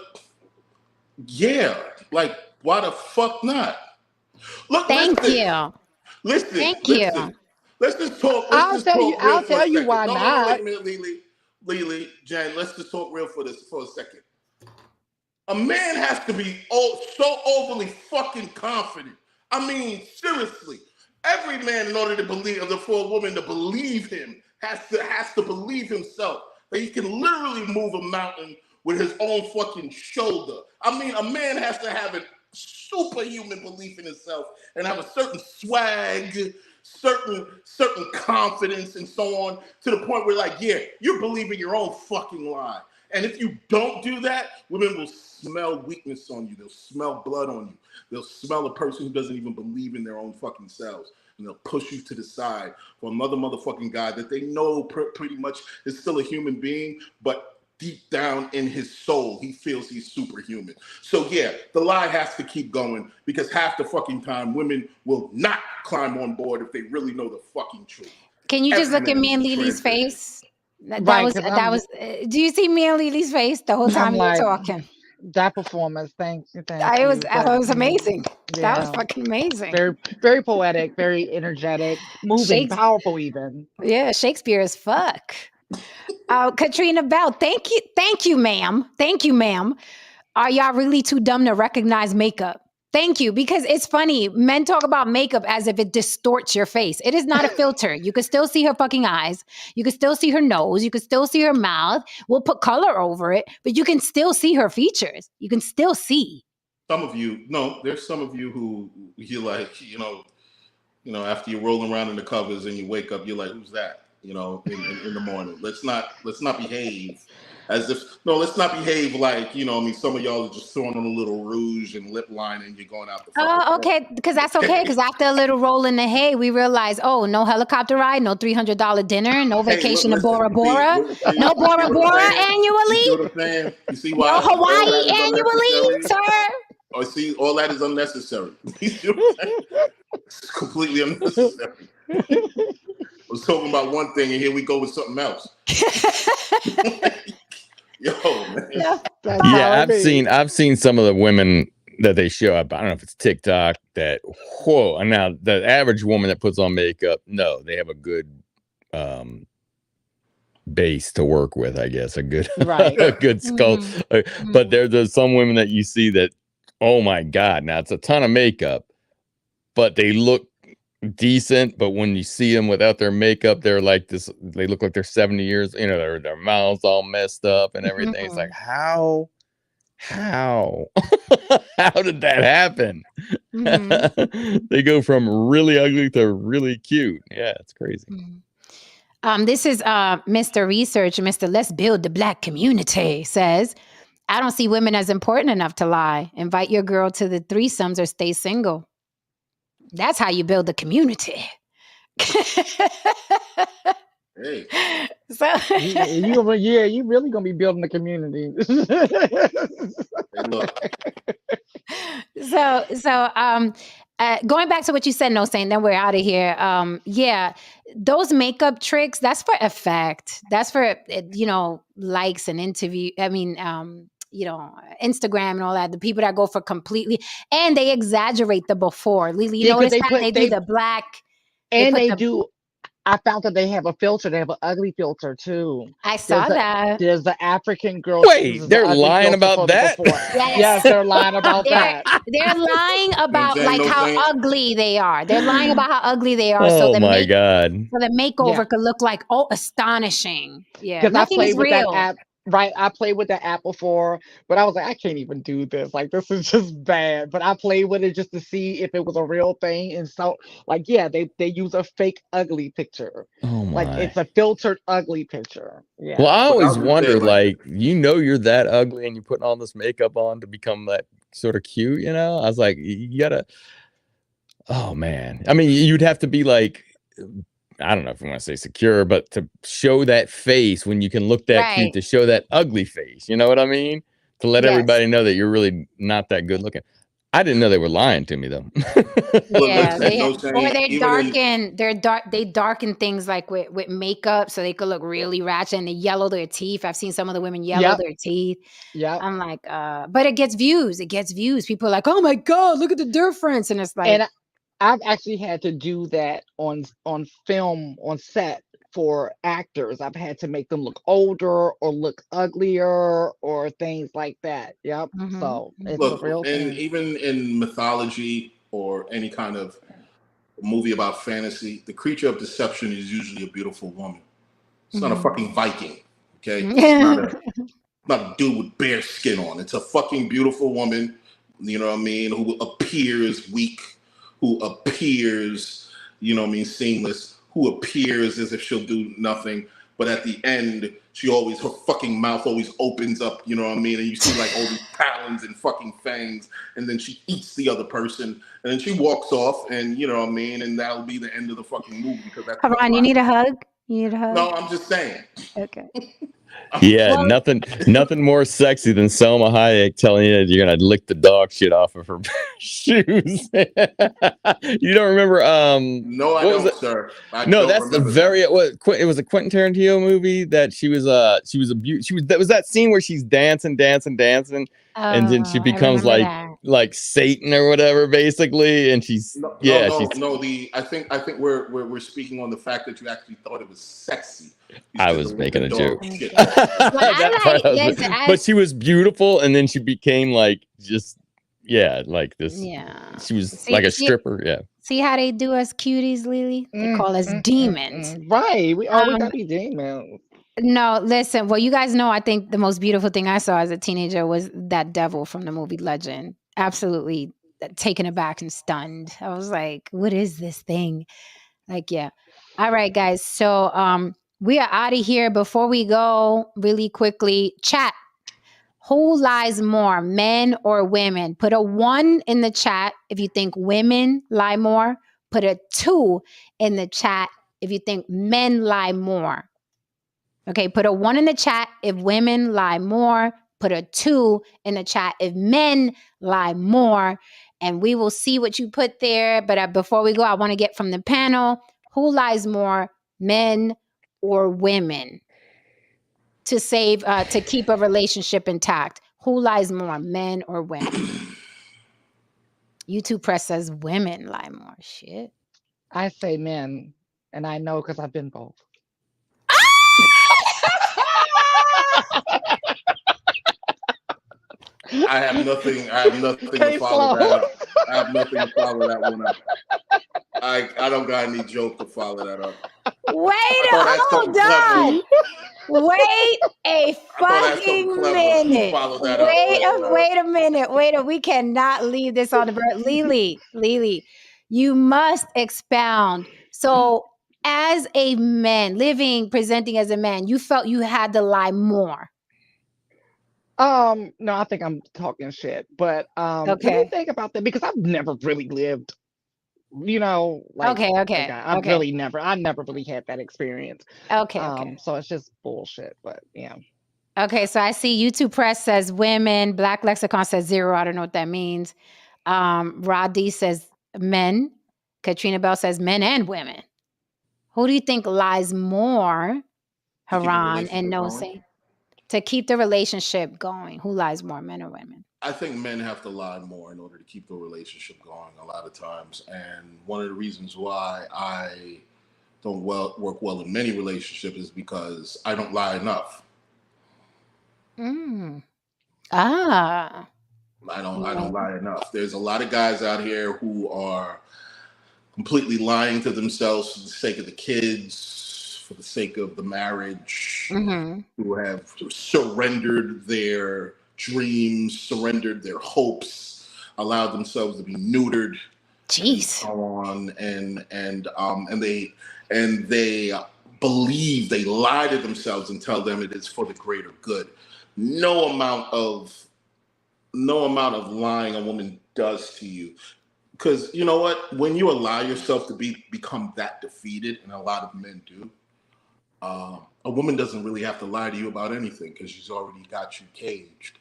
yeah, like, why the fuck not? Look, thank you. Listen. Let's just talk. I'll tell you why not. Wait a minute, Lily, Jen. Let's just talk real for a second. A man has to be so overly fucking confident. I mean, seriously, every man, in order to believe, for a woman to believe him, has to believe himself that he can literally move a mountain with his own fucking shoulder. I mean, a man has to have a superhuman belief in himself and have a certain swag, certain confidence, and so on, to the point where, like, yeah, you're believing your own fucking lie. And if you don't do that, women will smell weakness on you. They'll smell blood on you. They'll smell a person who doesn't even believe in their own fucking selves. And they'll push you to the side for another motherfucking guy that they know pretty much is still a human being, but deep down in his soul, he feels he's superhuman. So yeah, the lie has to keep going, because half the fucking time women will not climb on board if they really know the fucking truth. Can you just look at me and Lily's face? That was. Do you see me and Lily's face the whole time you were talking? That performance, thank you. It was amazing. Yeah. That was fucking amazing. Very, very poetic, very energetic, moving, powerful, even. Yeah, Shakespeare as fuck. Katrina Bell, thank you, ma'am. Are y'all really too dumb to recognize makeup? Thank you, because it's funny. Men talk about makeup as if it distorts your face. It is not a filter. You can still see her fucking eyes. You can still see her nose. You can still see her mouth. We'll put color over it, but you can still see her features. You can still see. There's some of you who you like, after you're rolling around in the covers and you wake up, you're like, who's that? In the morning. Let's not behave As if, no, let's not behave like, you know, I mean, some of y'all are just throwing on a little rouge and lip line and you're going out the fucking Oh, okay, because that's okay. Because after a little roll in the hay, we realize, oh, no helicopter ride, no $300 dinner, no vacation to Bora Bora, no Bora Bora annually, You see what I'm saying? You see no why? Hawaii annually, sir. Oh, see, all that is unnecessary. You see what I'm saying? It's completely unnecessary. I was talking about one thing and here we go with something else. Yo, man. Yeah. I've seen some of the women that they show up. I don't know if it's TikTok that, whoa. And now the average woman that puts on makeup, no, they have a good base to work with, I guess. A good a good skull. But there's some women that you see that, oh my God, now it's a ton of makeup, but they look decent. But when you see them without their makeup, they're like this, they look like they're 70 years, you know, their mouths all messed up and everything. It's like, how how did that happen? They go from really ugly to really cute. Yeah, it's crazy. This is Mr. Research, Mr. Let's Build the Black Community says, I don't see women as important enough to lie. Invite your girl to the threesomes or stay single. That's how you build the community. Hey. So you really gonna be building the community. Going back to what you said, No Saint, then we're out of here. Yeah, those makeup tricks, that's for effect. That's for, you know, likes and interview. I mean, you know, Instagram and all that. The people that go for completely, and they exaggerate the before. Lily, you notice that they do the black. And they do. I found that they have a filter. They have an ugly filter too. I saw that. There's the African girl. Wait, they're lying about that? Yes, they're lying about that. They're lying about how ugly they are. They're lying about how ugly they are. Oh my God. So the makeover could look like, oh, astonishing. Yeah, because nothing is real. That app. Right, I played with the app before, but I was like, I can't even do this. Like, this is just bad. But I played with it just to see if it was a real thing. And so, like, yeah, they use a fake ugly picture. Oh my. Like, it's a filtered ugly picture. Yeah. Well, I always wonder, like, you know, you're that ugly and you're putting all this makeup on to become that sort of cute, you know? I was like, you gotta. Oh man, I mean, you'd have to be like, I don't know if you want to say secure, but to show that face when you can look that cute, to show that ugly face, you know what I mean? To let everybody know that you're really not that good looking. I didn't know they were lying to me though. Yeah, they darken things like with makeup so they could look really ratchet, and they yellow their teeth. I've seen some of the women yellow their teeth. Yeah, I'm like, but it gets views. It gets views. People are like, oh my God, look at the difference, and it's like. And I've actually had to do that on film, on set for actors. I've had to make them look older or look uglier or things like that. Yep. So it's a real thing. And even in mythology or any kind of movie about fantasy, the creature of deception is usually a beautiful woman. It's not a fucking Viking. Okay. It's not a dude with bare skin on. It's a fucking beautiful woman, you know what I mean, who appears weak, who appears, you know what I mean, seamless, who appears as if she'll do nothing, but at the end, her fucking mouth always opens up, you know what I mean, and you see like all these talons and fucking fangs, and then she eats the other person, and then she walks off, and you know what I mean, and that'll be the end of the fucking movie. Because that's Haran, you need a hug? You need a hug? No, I'm just saying. Okay. Yeah, nothing more sexy than Selma Hayek telling you that you're gonna lick the dog shit off of her shoes. You don't remember? No, I don't, sir. No, that's the very. It was a Quentin Tarantino movie that she was that was that scene where she's dancing, and then she becomes like Satan or whatever, basically, and she's I think we're speaking on the fact that you actually thought it was sexy. I was making a joke. But she was beautiful, and then she became like just like this. Yeah, she was like a stripper. Yeah. See how they do us cuties, Lily? They call us demons. Right. We always gotta be demons. No, listen. Well, you guys know, I think the most beautiful thing I saw as a teenager was that devil from the movie Legend. Absolutely taken aback and stunned. I was like, what is this thing? Like, yeah. All right, guys. So, We are out of here. Before we go, really quickly, chat. Who lies more, men or women? Put a 1 in the chat if you think women lie more. Put a 2 in the chat if you think men lie more. Okay, put a 1 in the chat if women lie more. Put a 2 in the chat if men lie more. And we will see what you put there. But before we go, I want to get from the panel, who lies more, men or women? To save, to keep a relationship intact. Who lies more, men or women? YouTube Press says women lie more. Shit. I say men, and I know because I've been both. I have nothing to Case follow that Slow. up. I have nothing to follow that one up. I don't got any joke to follow that up. Wait, thought I had hold something clever. on. Wait a thought I had something fucking clever to minute. follow that up with, Wait a minute. We cannot leave this on the bird. Lily, you must expound. So, as a man, presenting as a man, you felt you had to lie more. No, I think I'm talking shit, but let me Okay. think about that because I've never really lived, like Okay. a guy. I never really had that experience. Okay. So it's just bullshit, but yeah. Okay, so I see YouTube Press says women, Black Lexicon says 0. I don't know what that means. Rod D says men. Katrina Bell says men and women. Who do you think lies more, To keep the Haran relationship and going? Nosy, to keep the relationship going? Who lies more, men or women? I think men have to lie more in order to keep the relationship going a lot of times. And one of the reasons why I don't work well in many relationships is because I don't lie enough. Ah. I don't lie enough. There's a lot of guys out here who are completely lying to themselves for the sake of the kids, for the sake of the marriage, who have surrendered their dreams, surrendered their hopes, allowed themselves to be neutered. Jeez. And so on, and they believe, they lie to themselves and tell them it is for the greater good. No amount of lying a woman does to you, because you know what, when you allow yourself to become that defeated, and a lot of men do, a woman doesn't really have to lie to you about anything because she's already got you caged.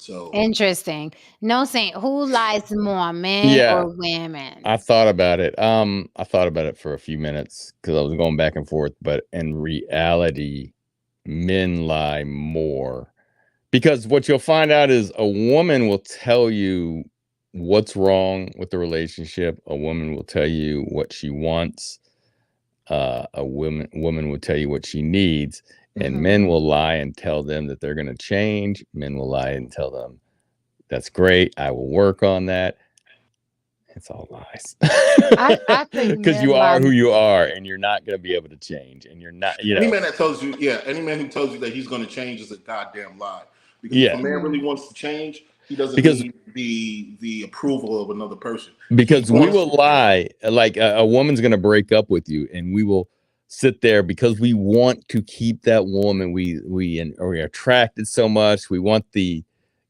So Interesting. No, saying who lies more, men or women? I thought about it. I thought about it for a few minutes because I was going back and forth, but in reality, men lie more, because what you'll find out is a woman will tell you what's wrong with the relationship. A woman will tell you what she wants. A woman will tell you what she needs. And men will lie and tell them that they're going to change. Men will lie and tell them, that's great, I will work on that. It's all lies. I think because you are who you are, and you're not going to be able to change, and you're not. Any man that tells you, any man who tells you that he's going to change is a goddamn lie. Because if a man really wants to change, he doesn't need the approval of another person. Because we will lie, like a woman's going to break up with you, and we will sit there because we want to keep that woman. We're attracted so much. We want the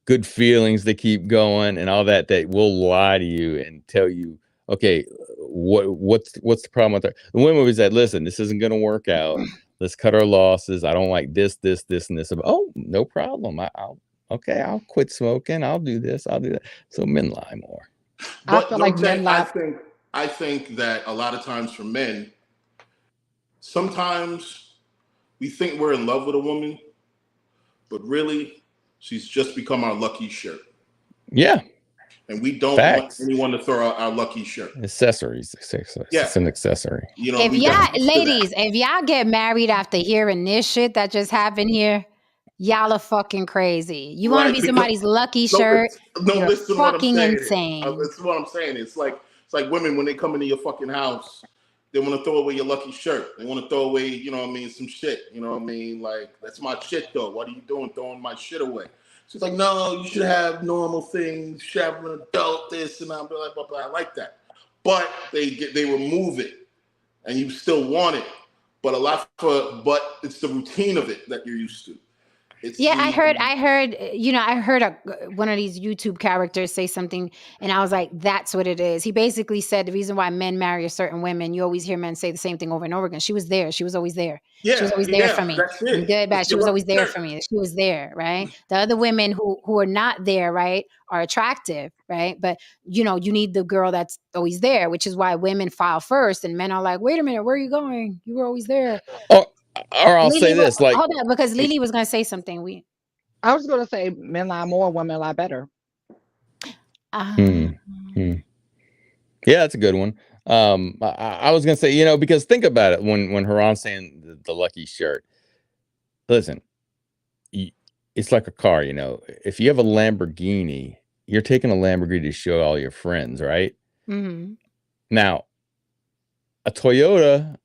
good feelings to keep going and all that. That we'll lie to you and tell you, okay, what's the problem with her? The women will say, listen, this isn't going to work out. Let's cut our losses. I don't like this, and this. Oh, no problem. I'll quit smoking. I'll do this. I'll do that. So men lie more. But I feel like men lie. I think that a lot of times for men, sometimes we think we're in love with a woman, but really she's just become our lucky shirt. Yeah. And we don't want anyone to throw out our lucky shirt. Accessories. Yeah. It's an accessory. If y'all get married after hearing this shit that just happened here, y'all are fucking crazy. You want to be somebody's lucky shirt? You're fucking insane. This is what I'm saying. It's like women, when they come into your fucking house, they want to throw away your lucky shirt. They want to throw away, some shit. Like, that's my shit though. What are you doing throwing my shit away? She's like, no, you should have normal things. You should have an adult this, and I'm like, I like that. But they remove it, and you still want it. but it's the routine of it that you're used to. It's Yeah, I heard, the one of these YouTube characters say something, and I was like, that's what it is. He basically said the reason why men marry a certain women, you always hear men say the same thing over and over again. She was there. She was always there. She was always there for me. That's In it. good, bad. It's She your was always lucky there shirt. for me. She was there, right? The other women who are not there, right, are attractive, right? But you need the girl that's always there, which is why women file first, and men are like, wait a minute, where are you going? You were always there. Or I'll say Lily, this, like, hold on, because Lily was gonna say something. I was going to say men lie more, women lie better. Hmm. Yeah, that's a good one. I was gonna say, because think about it, when Haran's saying the lucky shirt. Listen, it's like a car. If you have a Lamborghini, you're taking a Lamborghini to show all your friends, right? Mm-hmm. Now, a Toyota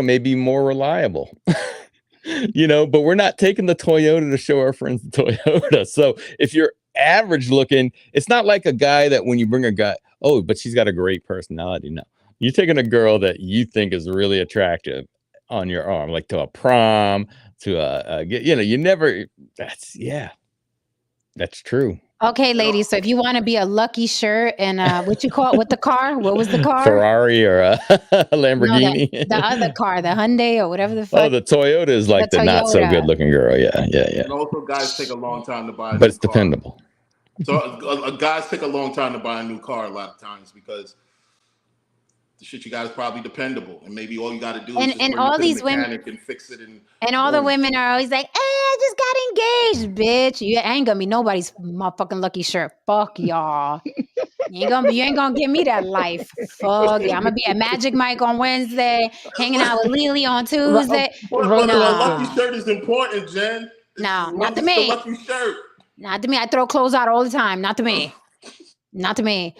may be more reliable. But we're not taking the Toyota to show our friends the Toyota. So if you're average looking, it's not like a guy that when you bring a guy, oh, but she's got a great personality. No, you're taking a girl that you think is really attractive on your arm, like to a prom, to that's true. Okay, ladies. So if you want to be a lucky shirt and what you call it with the car? What was the car? Ferrari or a Lamborghini? No, the other car, the Hyundai or whatever the fuck. Oh, the Toyota is like the not so good looking girl. Yeah. And also, guys take a long time to buy. But it's dependable. So guys take a long time to buy a new car a lot of times because the shit you got is probably dependable, and maybe all you got to do is just bring all it to these the women mechanic and fix it. And all the women are always like, I just got engaged, bitch. You ain't gonna be nobody's motherfucking lucky shirt. Fuck y'all. You ain't gonna give me that life. Fuck yeah. I'm gonna be at Magic Mike on Wednesday, hanging out with Lily on Tuesday. But a lucky shirt is important, Jen. No, not to me. The lucky shirt. Not to me. I throw clothes out all the time. Not to me. Not to me.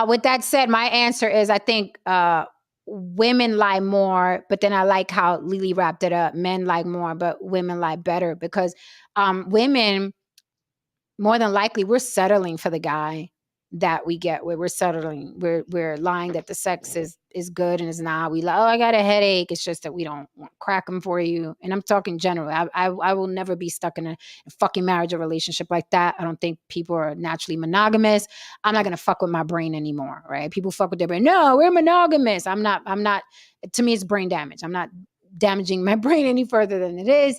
With that said, my answer is I think women lie more, but then I like how Lily wrapped it up. Men lie more, but women lie better because women, more than likely, we're settling for the guy that we get where we're settling. We're lying that the sex is good and it's not. We like, oh, I got a headache. It's just that we don't want crack them for you. And I'm talking generally. I will never be stuck in a fucking marriage or relationship like that. I don't think people are naturally monogamous. I'm not gonna fuck with my brain anymore, right? People fuck with their brain. No, we're monogamous. I'm not. To me, it's brain damage. I'm not damaging my brain any further than it is.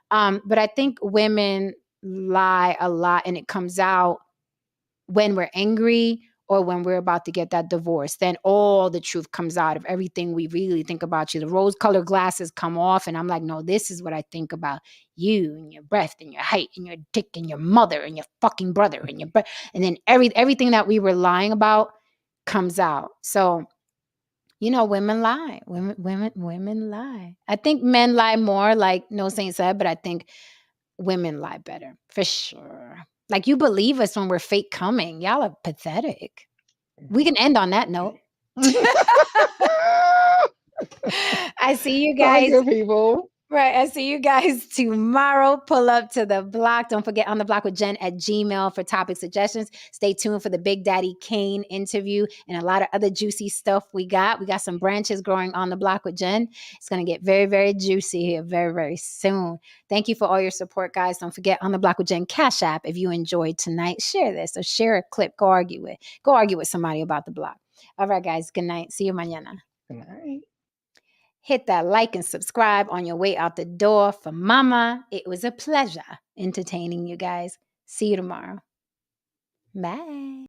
But I think women lie a lot, and it comes out when we're angry or when we're about to get that divorce. Then all the truth comes out of everything we really think about you. The rose-colored glasses come off, and I'm like, no, this is what I think about you and your breath and your height and your dick and your mother and your fucking brother and your and then everything that we were lying about comes out. So, women lie. Women lie. I think men lie more, like No Saint said, but I think women lie better for sure. Like, you believe us when we're fake coming. Y'all are pathetic. We can end on that note. I see you guys. Thank you, people. Right. I see you guys tomorrow. Pull up to the block. Don't forget On the Block with Jen at Gmail for topic suggestions. Stay tuned for the Big Daddy Kane interview and a lot of other juicy stuff we got. We got some branches growing on the block with Jen. It's going to get very, very juicy here very, very soon. Thank you for all your support, guys. Don't forget On the Block with Jen Cash App. If you enjoyed tonight, share this or share a clip. Go argue with somebody about the block. All right, guys. Good night. See you mañana. Good night. Hit that like and subscribe on your way out the door for mama. It was a pleasure entertaining you guys. See you tomorrow. Bye.